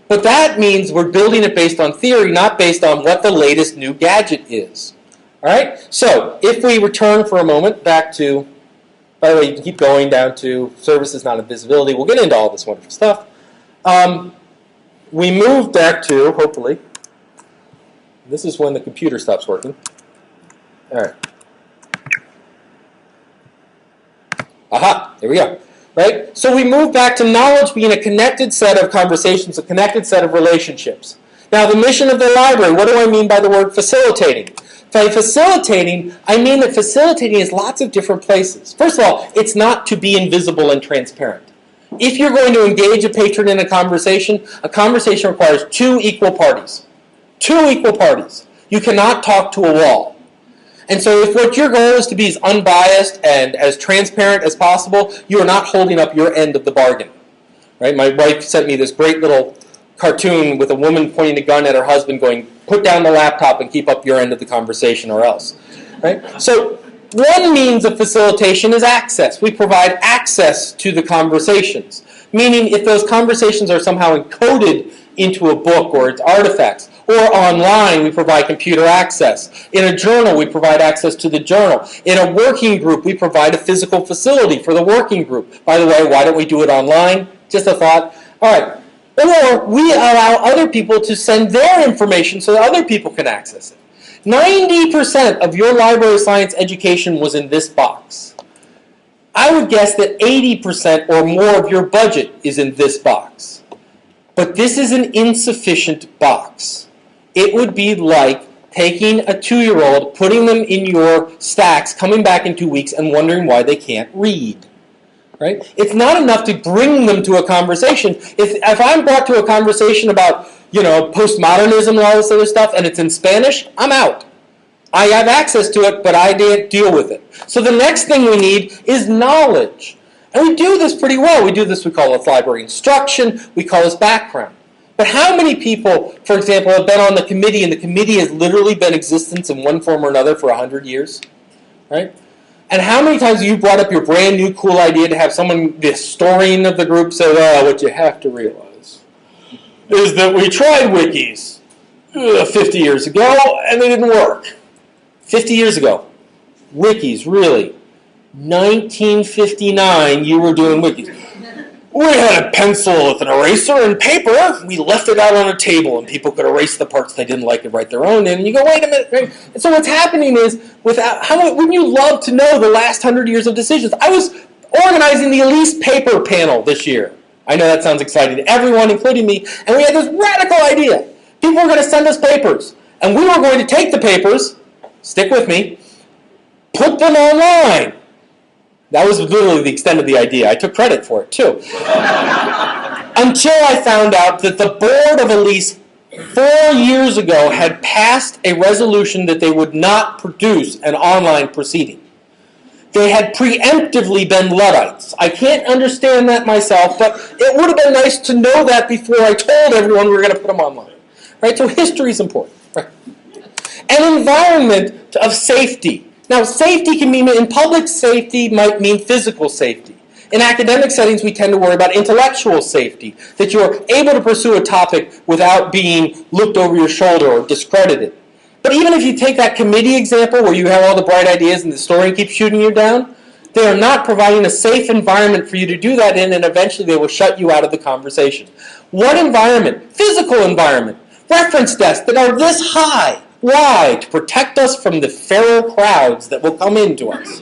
Speaker 1: But that means we're building it based on theory, not based on what the latest new gadget is. All right? So, if we return for a moment back to, by the way, you can keep going down to services, not invisibility. We'll get into all this wonderful stuff. We move back to, hopefully, this is when the computer stops working. All right. Aha, there we go. Right? So we move back to knowledge being a connected set of conversations, a connected set of relationships. Now, the mission of the library, what do I mean by the word facilitating? By facilitating, I mean that facilitating is lots of different places. First of all, it's not to be invisible and transparent. If you're going to engage a patron in a conversation requires 2 equal parties. 2 equal parties. You cannot talk to a wall. And so if what your goal is to be as unbiased and as transparent as possible, you are not holding up your end of the bargain. Right? My wife sent me this great little cartoon with a woman pointing a gun at her husband going, put down the laptop and keep up your end of the conversation or else. Right? So one means of facilitation is access. We provide access to the conversations. Meaning if those conversations are somehow encoded into a book or its artifacts, or online, we provide computer access. In a journal, we provide access to the journal. In a working group, we provide a physical facility for the working group. By the way, why don't we do it online? Just a thought. All right. Or we allow other people to send their information so that other people can access it. 90% of your library science education was in this box. I would guess that 80% or more of your budget is in this box. But this is an insufficient box. It would be like taking a 2-year-old, putting them in your stacks, coming back in 2 weeks, and wondering why they can't read. Right? It's not enough to bring them to a conversation. If I'm brought to a conversation about, postmodernism and all this other stuff, and it's in Spanish, I'm out. I have access to it, but I didn't deal with it. So the next thing we need is knowledge. And we do this pretty well. We call it library instruction, we call this background. But how many people, for example, have been on the committee, and the committee has literally been in existence in one form or another for 100 years? Right? And how many times have you brought up your brand new cool idea to have someone, the historian of the group, say, well, what you have to realize is that we tried wikis 50 years ago, and they didn't work. 50 years ago. Wikis, really. 1959, you were doing wikis. We had a pencil with an eraser and paper. We left it out on a table, and people could erase the parts they didn't like and write their own in. And you go, wait a minute. Right? And so what's happening is, wouldn't you love to know the last 100 years of decisions? I was organizing the Elise paper panel this year. I know that sounds exciting to everyone, including me. And we had this radical idea. People were going to send us papers. And we were going to take the papers, stick with me, put them online. That was literally the extent of the idea. I took credit for it, too. Until I found out that the board of Elise 4 years ago had passed a resolution that they would not produce an online proceeding. They had preemptively been Luddites. I can't understand that myself, but it would have been nice to know that before I told everyone we were going to put them online. Right? So history is important. Right? An environment of safety. Now, safety can mean, in public safety might mean physical safety. In academic settings, we tend to worry about intellectual safety, that you're able to pursue a topic without being looked over your shoulder or discredited. But even if you take that committee example where you have all the bright ideas and the historian keeps shooting you down, they are not providing a safe environment for you to do that in, and eventually they will shut you out of the conversation. What environment? Physical environment. Reference desks that are this high. Why? To protect us from the feral crowds that will come into us.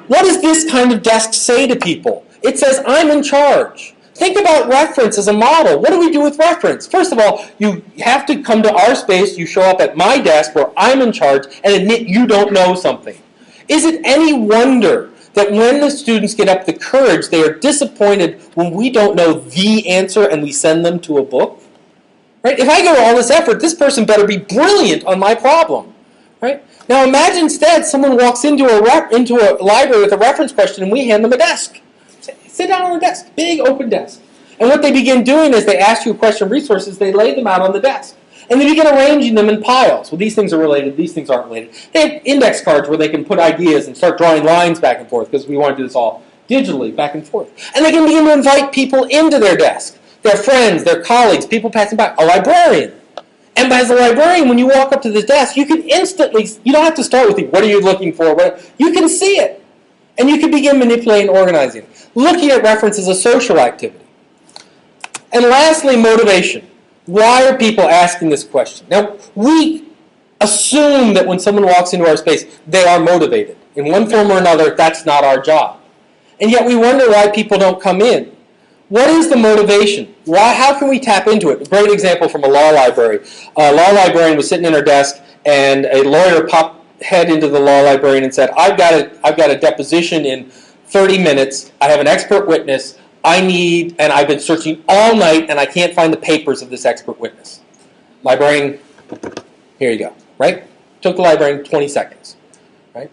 Speaker 1: What does this kind of desk say to people? It says, I'm in charge. Think about reference as a model. What do we do with reference? First of all, you have to come to our space. You show up at my desk where I'm in charge and admit you don't know something. Is it any wonder that when the students get up the courage, they are disappointed when we don't know the answer and we send them to a book? Right? If I go to all this effort, this person better be brilliant on my problem. Right? Now imagine instead someone walks into a library with a reference question and we hand them a desk. Sit down on the desk, big open desk. And what they begin doing is they ask you a question of resources, they lay them out on the desk. And they begin arranging them in piles. Well, these things are related, these things aren't related. They have index cards where they can put ideas and start drawing lines back and forth because we want to do this all digitally, back and forth. And they can begin to invite people into their desk. Their friends, their colleagues, people passing by, a librarian. And as a librarian, when you walk up to the desk, you can instantly, you don't have to start with, what are you looking for? You can see it. And you can begin manipulating and organizing. Looking at reference is a social activity. And lastly, motivation. Why are people asking this question? Now, we assume that when someone walks into our space, they are motivated. In one form or another, that's not our job. And yet we wonder why people don't come in. What is the motivation? How can we tap into it? A great example from a law library. A law librarian was sitting in her desk, and a lawyer popped head into the law librarian and said, I've got a deposition in 30 minutes. I have an expert witness. and I've been searching all night, and I can't find the papers of this expert witness. Librarian, here you go, right? Took the librarian 20 seconds, right?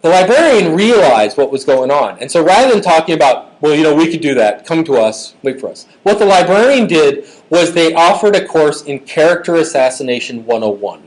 Speaker 1: The librarian realized what was going on. And so rather than talking about, well, we could do that, come to us, wait for us. What the librarian did was they offered a course in Character Assassination 101,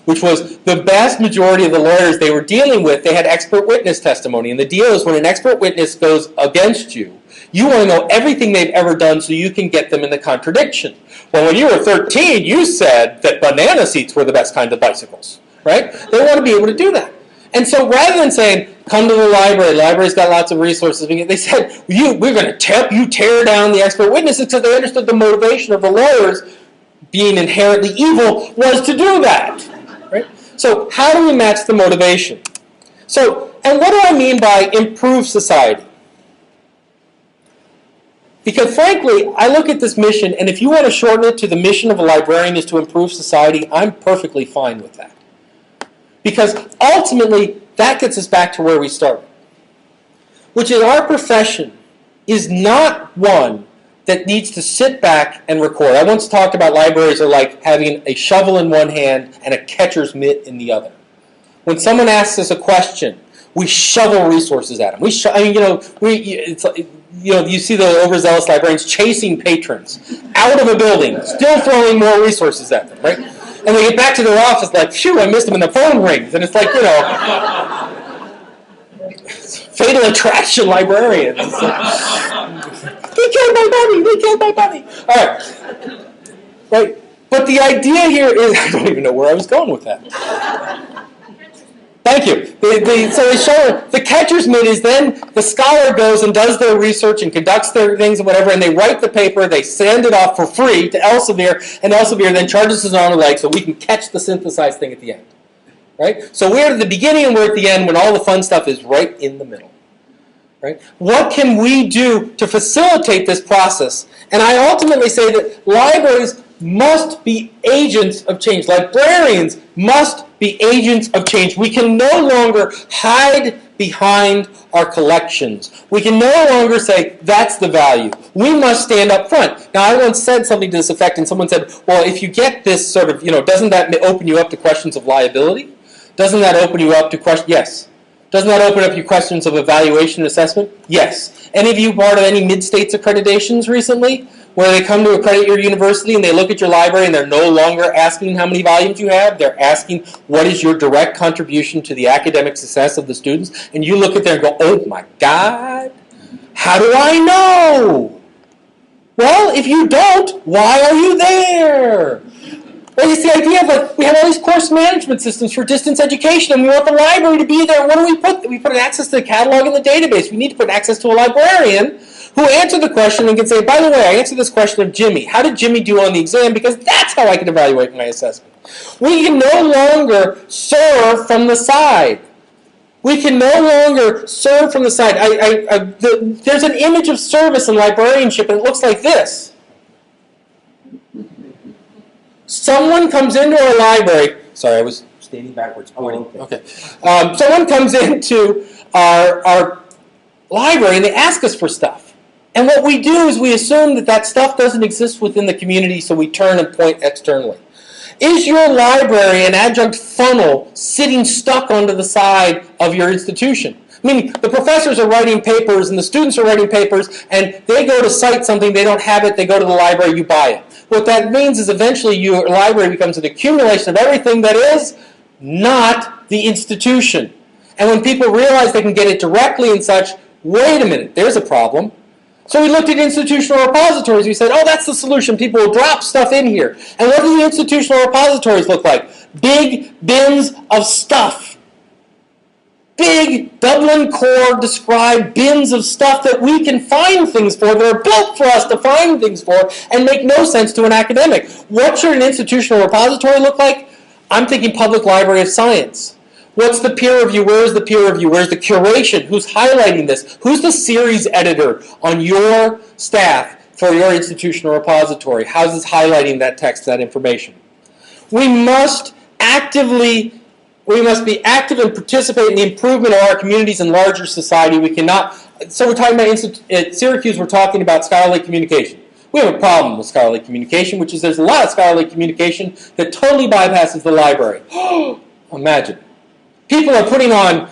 Speaker 1: which was the vast majority of the lawyers they were dealing with, they had expert witness testimony. And the deal is when an expert witness goes against you, you want to know everything they've ever done so you can get them in the contradiction. Well, when you were 13, you said that banana seats were the best kind of bicycles, right? They want to be able to do that. And so rather than saying, come to the library's got lots of resources, they said, we're going to help you tear down the expert witnesses, because they understood the motivation of the lawyers, being inherently evil, was to do that. Right? So how do we match the motivation? So, and what do I mean by improve society? Because frankly, I look at this mission, and if you want to shorten it to the mission of a librarian is to improve society, I'm perfectly fine with that. Because ultimately, that gets us back to where we started. Which is our profession is not one that needs to sit back and record. I once talked about libraries are like having a shovel in one hand and a catcher's mitt in the other. When someone asks us a question, we shovel resources at them. You see the overzealous librarians chasing patrons out of a building, still throwing more resources at them, right? And they get back to their office like, phew, I missed them, and the phone rings. And it's like, fatal attraction librarians. It's like, they killed my bunny, they killed my bunny. All right. Right? But the idea here is, I don't even know where I was going with that. Thank you. So they show the catcher's mitt is then the scholar goes and does their research and conducts their things and whatever, and they write the paper, they send it off for free to Elsevier, and Elsevier then charges us on a leg so we can catch the synthesized thing at the end. Right? So we're at the beginning and we're at the end when all the fun stuff is right in the middle. Right? What can we do to facilitate this process? And I ultimately say that libraries must be agents of change. Librarians must be agents of change. We can no longer hide behind our collections. We can no longer say, that's the value. We must stand up front. Now, I once said something to this effect, and someone said, well, if you get this sort of, doesn't that open you up to questions of liability? Doesn't that open you up to questions? Yes. Doesn't that open up you questions of evaluation and assessment? Yes. Any of you part of any mid-states accreditations recently? Where they come to accredit your university and they look at your library and they're no longer asking how many volumes you have. They're asking what is your direct contribution to the academic success of the students. And you look at there and go, oh my God, how do I know? Well, if you don't, why are you there? Well, it's the idea of we have all these course management systems for distance education and we want the library to be there. What do we put? We put an access to the catalog in the database. We need to put access to a librarian who answered the question and can say, by the way, I answered this question of Jimmy. How did Jimmy do on the exam? Because that's how I can evaluate my assessment. We can no longer serve from the side. We can no longer serve from the side. There's an image of service in librarianship, and it looks like this. Someone comes into our library. Sorry, I was standing backwards. Okay. Someone comes into our library, and they ask us for stuff. And what we do is we assume that stuff doesn't exist within the community, so we turn and point externally. Is your library an adjunct funnel sitting stuck onto the side of your institution? Meaning the professors are writing papers and the students are writing papers and they go to cite something, they don't have it, they go to the library, you buy it. What that means is eventually your library becomes an accumulation of everything that is not the institution. And when people realize they can get it directly and such, wait a minute, there's a problem. So we looked at institutional repositories. We said, oh, that's the solution. People will drop stuff in here. And what do the institutional repositories look like? Big bins of stuff. Big Dublin Core described bins of stuff that we can find things for, that are built for us to find things for, and make no sense to an academic. What should an institutional repository look like? I'm thinking Public Library of Science. What's the peer review? Where's the peer review? Where's the curation? Who's highlighting this? Who's the series editor on your staff for your institutional repository? How's this highlighting that text, that information? We must be active and participate in the improvement of our communities and larger society. We cannot. So we're talking about at Syracuse. We're talking about scholarly communication. We have a problem with scholarly communication, which is there's a lot of scholarly communication that totally bypasses the library. Imagine. People are putting on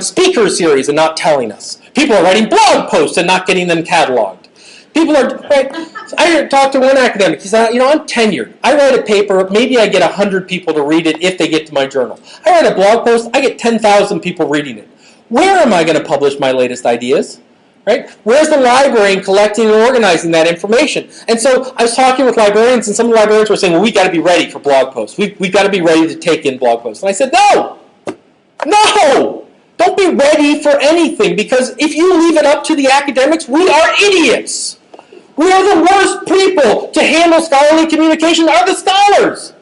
Speaker 1: speaker series and not telling us. People are writing blog posts and not getting them cataloged. I talked to one academic. He said, I'm tenured. I write a paper, maybe I get 100 people to read it if they get to my journal. I write a blog post, I get 10,000 people reading it. Where am I going to publish my latest ideas? Right? Where's the library in collecting and organizing that information? And so I was talking with librarians, and some of the librarians were saying, well, we've got to be ready for blog posts. We've got to be ready to take in blog posts. And I said, no! Don't be ready for anything, because if you leave it up to the academics, we are idiots. We are the worst people to handle scholarly communication are the scholars.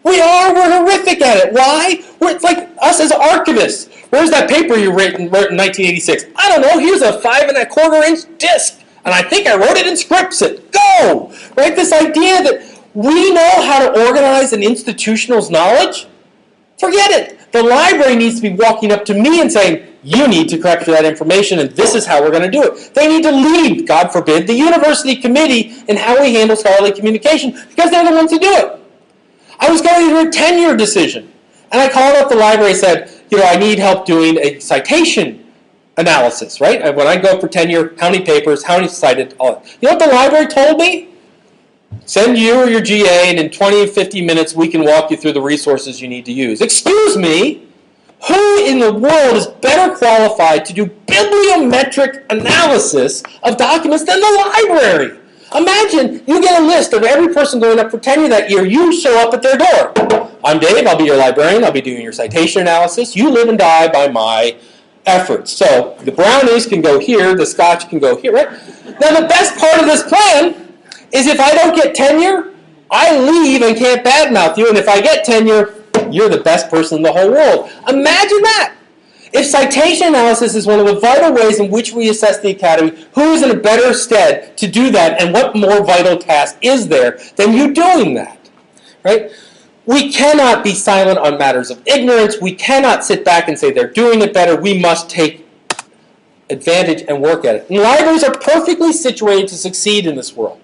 Speaker 1: We're horrific at it. Why? It's like us as archivists. Where's that paper you wrote in 1986? I don't know. Here's a 5¼ inch disc, and I think I wrote it in Scripsit. Go! Right? This idea that we know how to organize an institutional's knowledge, forget it. The library needs to be walking up to me and saying, you need to capture that information, and this is how we're going to do it. They need to lead, God forbid, the university committee in how we handle scholarly communication, because they're the ones who do it. I was going through a tenure decision, and I called up the library and said, I need help doing a citation analysis, right? When I go for tenure, how many papers, how many cited, all that. You know what the library told me? Send you or your GA, and in 20 or 50 minutes, we can walk you through the resources you need to use. Excuse me? Who in the world is better qualified to do bibliometric analysis of documents than the library? Imagine you get a list of every person going up for tenure that year. You show up at their door. I'm Dave. I'll be your librarian. I'll be doing your citation analysis. You live and die by my efforts. So the brownies can go here. The scotch can go here, right? Now, the best part of this plan is if I don't get tenure, I leave and can't badmouth you. And if I get tenure, you're the best person in the whole world. Imagine that. If citation analysis is one of the vital ways in which we assess the academy, who is in a better stead to do that, and what more vital task is there than you doing that? Right? We cannot be silent on matters of ignorance. We cannot sit back and say they're doing it better. We must take advantage and work at it. And libraries are perfectly situated to succeed in this world.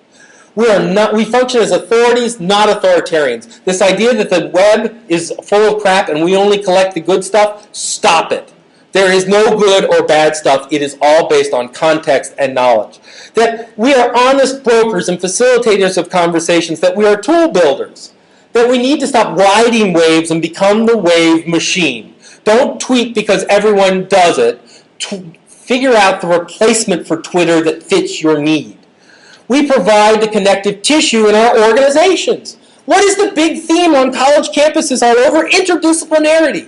Speaker 1: We function as authorities, not authoritarians. This idea that the web is full of crap and we only collect the good stuff, stop it. There is no good or bad stuff. It is all based on context and knowledge. That we are honest brokers and facilitators of conversations, that we are tool builders, that we need to stop riding waves and become the wave machine. Don't tweet because everyone does it. Figure out the replacement for Twitter that fits your need. We provide the connective tissue in our organizations. What is the big theme on college campuses all over? Interdisciplinarity.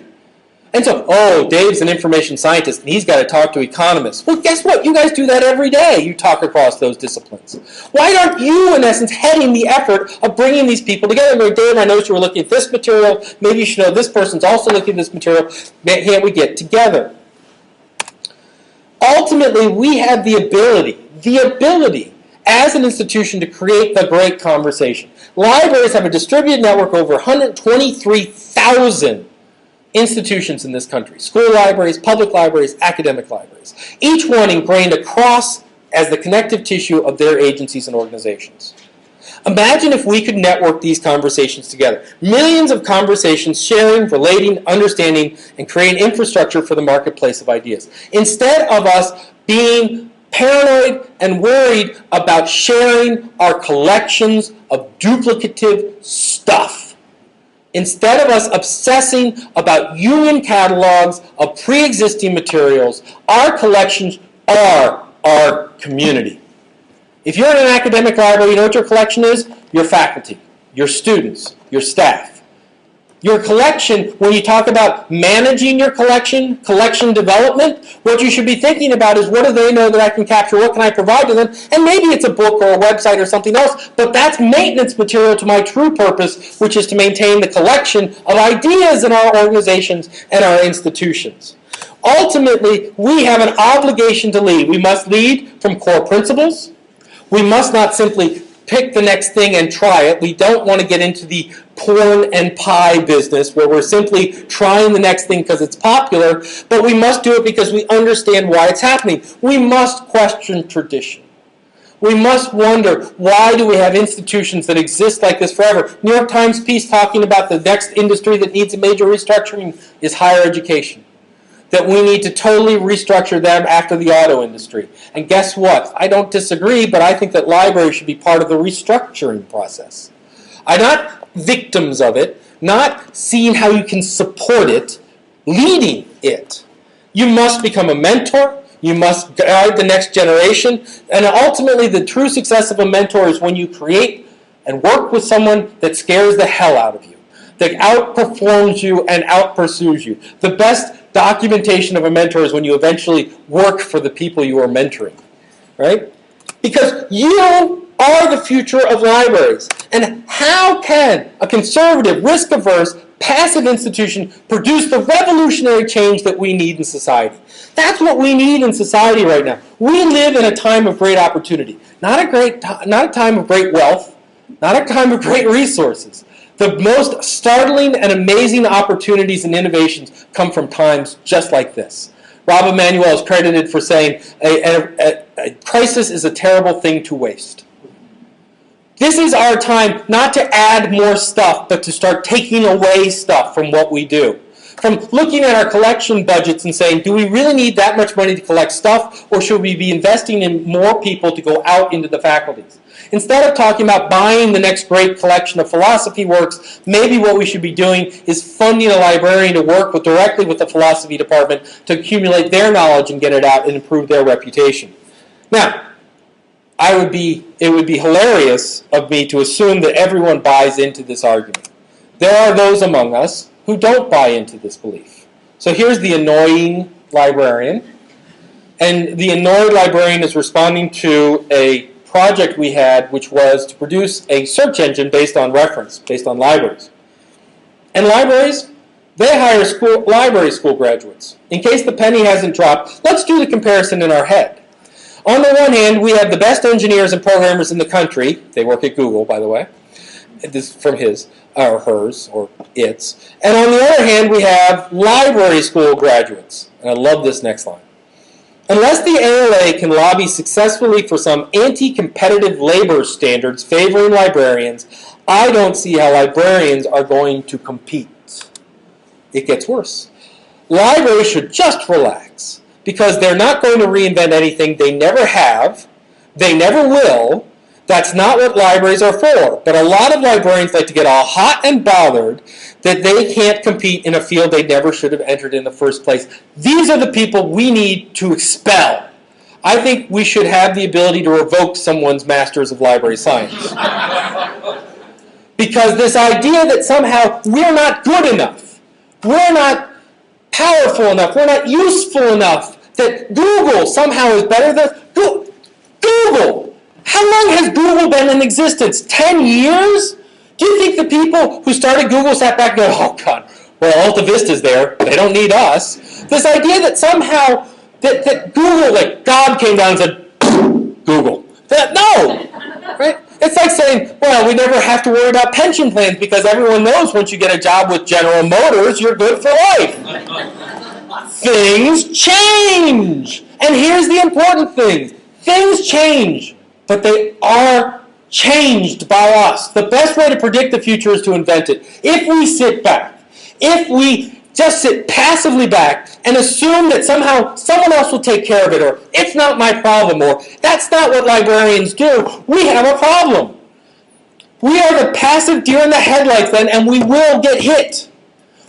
Speaker 1: And so, Dave's an information scientist, and he's got to talk to economists. Well, guess what? You guys do that every day. You talk across those disciplines. Why aren't you, in essence, heading the effort of bringing these people together? Dave, I noticed you were looking at this material. Maybe you should know this person's also looking at this material. Can't we get together? Ultimately, we have the ability, as an institution, to create the great conversation. Libraries have a distributed network of over 123,000 institutions in this country. School libraries, public libraries, academic libraries. Each one ingrained across as the connective tissue of their agencies and organizations. Imagine if we could network these conversations together. Millions of conversations, sharing, relating, understanding, and creating infrastructure for the marketplace of ideas. Instead of us being paranoid and worried about sharing our collections of duplicative stuff. Instead of us obsessing about union catalogs of pre-existing materials, our collections are our community. If you're in an academic library, you know what your collection is? Your faculty, your students, your staff. Your collection, when you talk about managing your collection development, what you should be thinking about is, what do they know that I can capture? What can I provide to them? And maybe it's a book or a website or something else, but that's maintenance material to my true purpose, which is to maintain the collection of ideas in our organizations and our institutions. Ultimately, we have an obligation to lead. We must lead from core principles. We must not simply pick the next thing and try it. We don't want to get into the porn and pie business where we're simply trying the next thing because it's popular, but we must do it because we understand why it's happening. We must question tradition. We must wonder, why do we have institutions that exist like this forever? New York Times piece talking about the next industry that needs a major restructuring is higher education. That we need to totally restructure them after the auto industry. And guess what? I don't disagree, but I think that libraries should be part of the restructuring process. I'm not victims of it, not seeing how you can support it, leading it. You must become a mentor. You must guide the next generation. And ultimately, the true success of a mentor is when you create and work with someone that scares the hell out of you, that outperforms you and outpursues you. The best documentation of a mentor is when you eventually work for the people you are mentoring, right? Because you are the future of libraries. And how can a conservative, risk-averse, passive institution produce the revolutionary change that we need in society. That's what we need in society right now. We live in a time of great opportunity, not a time of great wealth, not a time of great resources. The most startling and amazing opportunities and innovations come from times just like this. Rob Emanuel is credited for saying, a crisis is a terrible thing to waste. This is our time not to add more stuff, but to start taking away stuff from what we do. From looking at our collection budgets and saying, do we really need that much money to collect stuff, or should we be investing in more people to go out into the faculties? Instead of talking about buying the next great collection of philosophy works, maybe what we should be doing is funding a librarian to work directly with the philosophy department to accumulate their knowledge and get it out and improve their reputation. Now, it would be hilarious of me to assume that everyone buys into this argument. There are those among us who don't buy into this belief. So here's the annoying librarian. And the annoyed librarian is responding to a project we had, which was to produce a search engine based on reference, based on libraries. And libraries, they hire library school graduates. In case the penny hasn't dropped, let's do the comparison in our head. On the one hand, we have the best engineers and programmers in the country. They work at Google, by the way. This is from his, or hers, or its. And on the other hand, we have library school graduates. And I love this next line. Unless the ALA can lobby successfully for some anti-competitive labor standards favoring librarians, I don't see how librarians are going to compete. It gets worse. Libraries should just relax, because they're not going to reinvent anything. They never have. They never will. That's not what libraries are for. But a lot of librarians like to get all hot and bothered that they can't compete in a field they never should have entered in the first place. These are the people we need to expel. I think we should have the ability to revoke someone's Masters of Library Science. Because this idea that somehow we're not good enough, we're not powerful enough, we're not useful enough, that Google somehow is better than Google. How long has Google been in existence? 10 years? Do you think the people who started Google sat back and go, oh God, well, Alta Vista's there, they don't need us. This idea that somehow, that Google, like God came down and said, Google. No! Right? It's like saying, well, we never have to worry about pension plans because everyone knows once you get a job with General Motors, you're good for life. Things change. And here's the important thing. Things change, but they are changed by us. The best way to predict the future is to invent it. If we sit back, if we just sit passively back and assume that somehow someone else will take care of it, or it's not my problem, or that's not what librarians do, we have a problem. We are the passive deer in the headlights then, and we will get hit.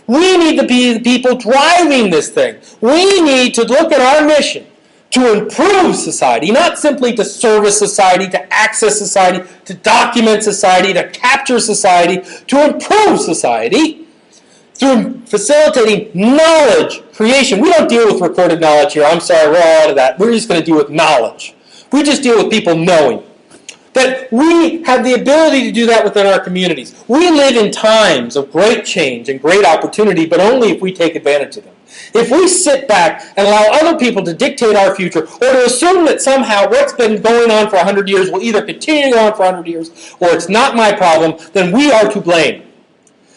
Speaker 1: We need to be the people driving this thing. We need to look at our mission to improve society, not simply to service society, to access society, to document society, to capture society, to improve society through facilitating knowledge creation. We don't deal with recorded knowledge here. I'm sorry, we're all out of that. We're just going to deal with knowledge. We just deal with people knowing. That we have the ability to do that within our communities. We live in times of great change and great opportunity, but only if we take advantage of them. If we sit back and allow other people to dictate our future, or to assume that somehow what's been going on for 100 years will either continue to go on for 100 years, or it's not my problem, then we are to blame.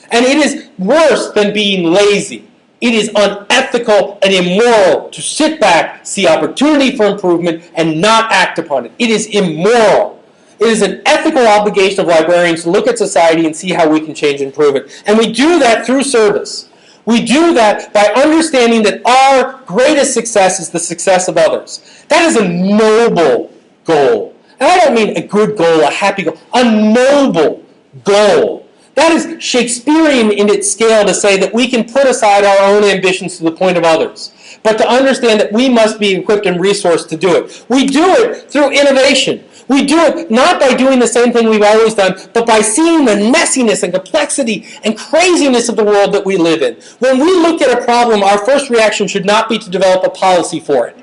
Speaker 1: And it is worse than being lazy. It is unethical and immoral to sit back, see opportunity for improvement, and not act upon it. It is immoral. It is an ethical obligation of librarians to look at society and see how we can change and improve it. And we do that through service. We do that by understanding that our greatest success is the success of others. That is a noble goal. And I don't mean a good goal, a happy goal, a noble goal. That is Shakespearean in its scale to say that we can put aside our own ambitions to the point of others, but to understand that we must be equipped and resourced to do it. We do it through innovation. We do it not by doing the same thing we've always done, but by seeing the messiness and complexity and craziness of the world that we live in. When we look at a problem, our first reaction should not be to develop a policy for it.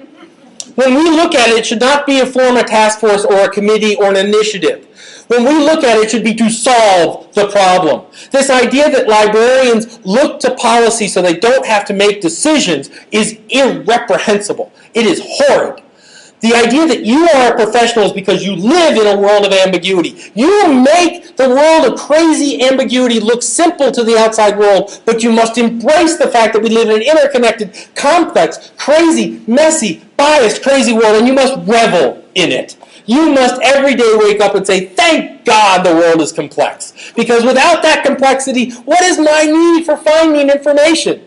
Speaker 1: when we look at it, it should not be a form of task force or a committee or an initiative. When we look at it, it should be to solve the problem. This idea that librarians look to policy so they don't have to make decisions is irreprehensible. It is horrid. The idea that you are a professional is because you live in a world of ambiguity. You make the world of crazy ambiguity look simple to the outside world, but you must embrace the fact that we live in an interconnected, complex, crazy, messy, biased, crazy world, and you must revel in it. You must every day wake up and say, thank God the world is complex. Because without that complexity, what is my need for finding information?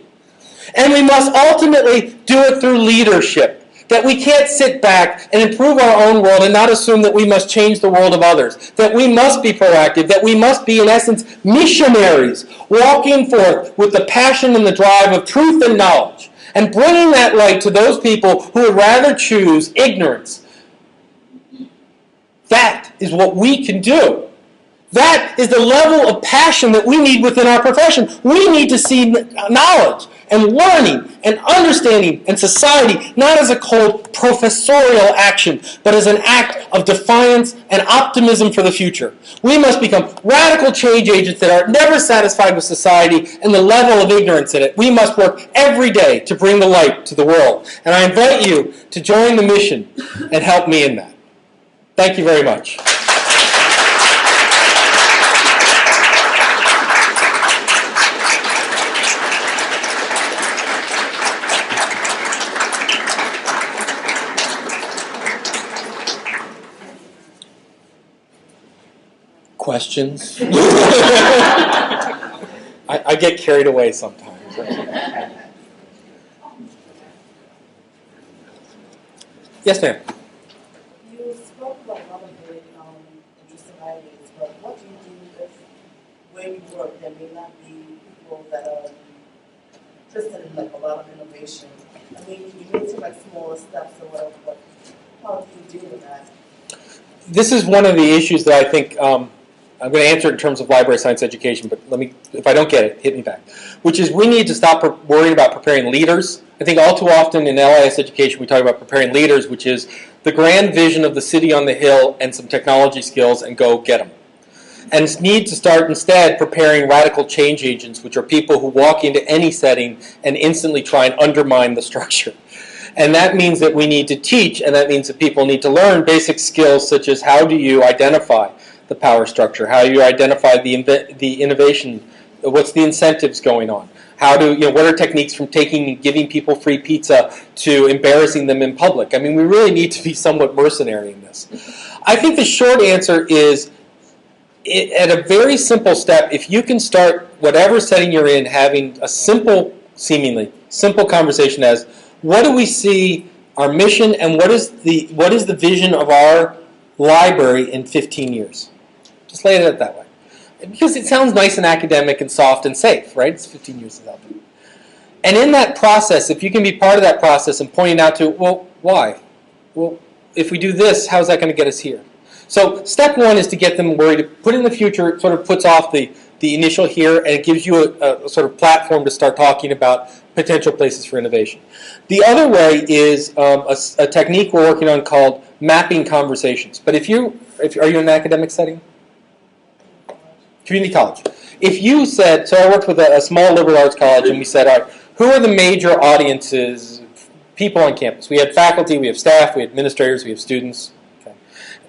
Speaker 1: And we must ultimately do it through leadership. That we can't sit back and improve our own world and not assume that we must change the world of others. That we must be proactive. That we must be, in essence, missionaries, walking forth with the passion and the drive of truth and knowledge, and bringing that light to those people who would rather choose ignorance. That is what we can do. That is the level of passion that we need within our profession. We need to see knowledge and learning and understanding and society not as a cold professorial action, but as an act of defiance and optimism for the future. We must become radical change agents that are never satisfied with society and the level of ignorance in it. We must work every day to bring the light to the world. And I invite you to join the mission and help me in that. Thank you very much. Questions? I get carried away sometimes. Yes, ma'am.
Speaker 2: You spoke about a lot of very interesting ideas, but what do you do if where you work there may not be people that are interested in like a lot of innovation? I mean, you need to like smaller steps or whatever, but how do you deal with that?
Speaker 1: This is one of the issues that I think I'm going to answer in terms of library science education, but let me, if I don't get it, hit me back. Which is we need to stop worrying about preparing leaders. I think all too often in LIS education we talk about preparing leaders, which is the grand vision of the city on the hill and some technology skills and go get them. And need to start instead preparing radical change agents, which are people who walk into any setting and instantly try and undermine the structure. And that means that we need to teach, and that means that people need to learn basic skills such as how do you identify the power structure, how you identify the innovation, what's the incentives going on, how do what are techniques from giving people free pizza to embarrassing them in public. I mean, we really need to be somewhat mercenary in this. I think the short answer is, at a very simple step, if you can start whatever setting you're in having a seemingly simple conversation as, what do we see our mission and what is the vision of our library in 15 years? Just lay it out that way. Because it sounds nice and academic and soft and safe, right? It's 15 years of that. And in that process, if you can be part of that process and pointing out to, well, why? Well, if we do this, how's that going to get us here? So step one is to get them worried. To put in the future, it sort of puts off the initial here, and it gives you a sort of platform to start talking about potential places for innovation. The other way is a technique we're working on called mapping conversations. But are you in an academic setting? Community college. If you said, so I worked with a small liberal arts college, and we said, all right, who are the major audiences, people on campus? We had faculty, we have staff, we have administrators, we have students. Okay.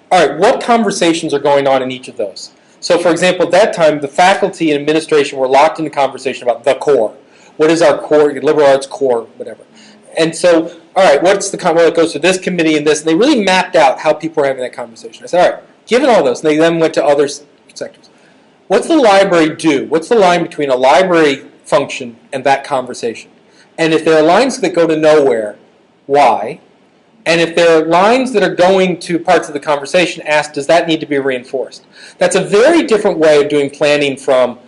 Speaker 1: All right, what conversations are going on in each of those? So, for example, at that time, the faculty and administration were locked into conversation about the core. What is our core, liberal arts core, whatever. And so, all right, what's the what goes to this committee and this? And they really mapped out how people were having that conversation. I said, all right, given all those, and they then went to other sectors. What's the library do? What's the line between a library function and that conversation? And if there are lines that go to nowhere, why? And if there are lines that are going to parts of the conversation, ask, does that need to be reinforced? That's a very different way of doing planning from,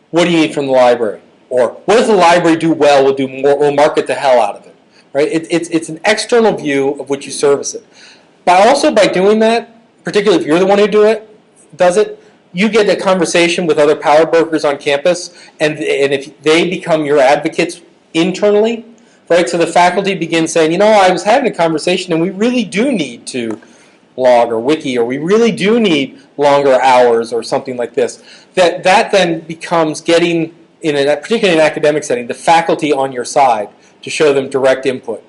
Speaker 1: what do you need from the library? Or, what does the library do well? We'll do more. We'll market the hell out of it. Right? It's an external view of which you service it. But by doing that, particularly if you're the one who does it, you get a conversation with other power brokers on campus, and if they become your advocates internally, right? So the faculty begin saying, I was having a conversation and we really do need to log or wiki, or we really do need longer hours or something like this. That then becomes getting, particularly in an academic setting, the faculty on your side to show them direct input.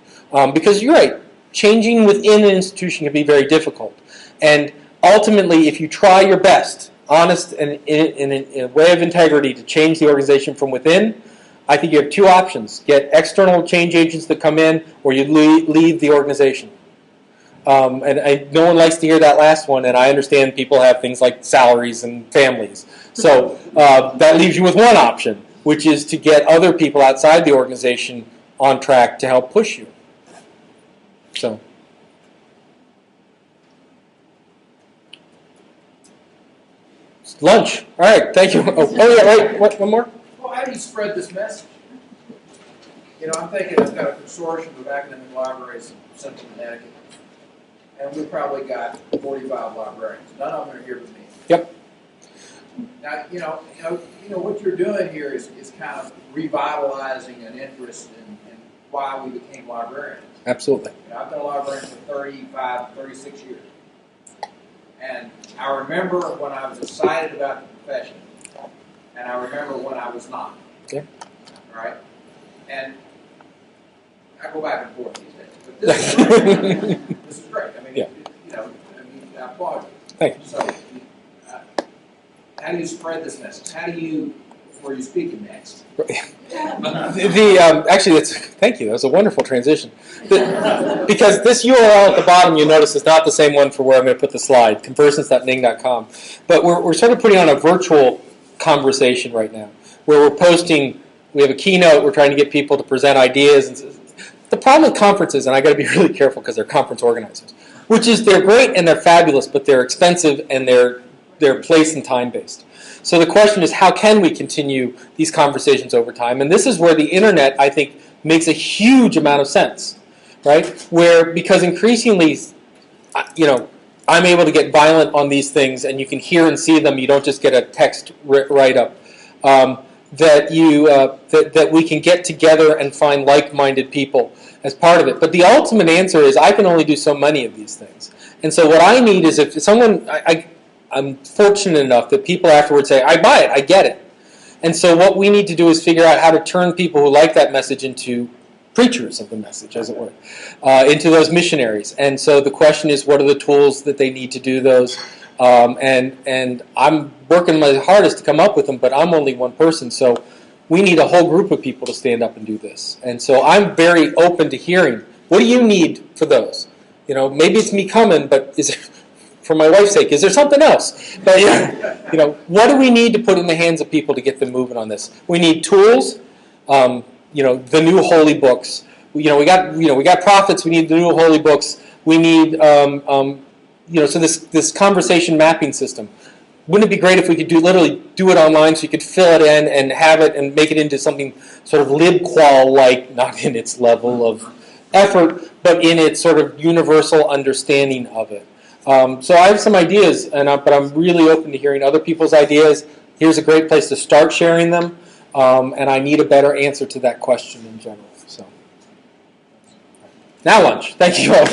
Speaker 1: Because you're right, changing within an institution can be very difficult. And ultimately, if you try your best, honest and in a way of integrity to change the organization from within, I think you have two options. Get external change agents that come in, or you leave the organization. No one likes to hear that last one, and I understand people have things like salaries and families. So that leaves you with one option, which is to get other people outside the organization on track to help push you. So. Lunch. All right, thank you. Oh yeah, right. One more?
Speaker 3: Well, how do you spread this message? I'm thinking I've got a consortium of academic libraries in Central Connecticut, and we've probably got 45 librarians. None of them are here with me.
Speaker 1: Yep.
Speaker 3: Now, what you're doing here is kind of revitalizing an interest in why we became librarians.
Speaker 1: Absolutely.
Speaker 3: I've been a librarian for 35, 36 years. And I remember when I was excited about the profession, and I remember when I was not.
Speaker 1: Okay.
Speaker 3: All right? And I go back and forth these days. But this is great. This is great. I mean,
Speaker 1: yeah.
Speaker 3: I applaud you.
Speaker 1: Thank you.
Speaker 3: So, how do you spread this message? Where are you speaking next?
Speaker 1: Actually, thank you. That was a wonderful transition. Because this URL at the bottom, you notice, is not the same one for where I'm going to put the slide, conversance.ning.com. But we're sort of putting on a virtual conversation right now, where we're posting. We have a keynote. We're trying to get people to present ideas. And the problem with conferences, and I got to be really careful because they're conference organizers, which is they're great and they're fabulous, but they're expensive and they're place and time based. So the question is, how can we continue these conversations over time? And this is where the internet, I think, makes a huge amount of sense, right? Because increasingly, I'm able to get violent on these things, and you can hear and see them. You don't just get a text write-up. That we can get together and find like-minded people as part of it. But the ultimate answer is, I can only do so many of these things. And so what I need is, if someone... I'm fortunate enough that people afterwards say, I buy it, I get it. And so what we need to do is figure out how to turn people who like that message into preachers of the message, as it were, into those missionaries. And so the question is, what are the tools that they need to do those? And I'm working my hardest to come up with them, but I'm only one person, so we need a whole group of people to stand up and do this. And so I'm very open to hearing, what do you need for those? Maybe it's me coming, but is it... For my wife's sake, is there something else? But what do we need to put in the hands of people to get them moving on this? We need tools. The new holy books. We got prophets. We need the new holy books. We need so this conversation mapping system. Wouldn't it be great if we could literally do it online, so you could fill it in and have it and make it into something sort of libqual-like, not in its level of effort, but in its sort of universal understanding of it. So I have some ideas, but I'm really open to hearing other people's ideas. Here's a great place to start sharing them, and I need a better answer to that question in general. So now lunch. Thank you all.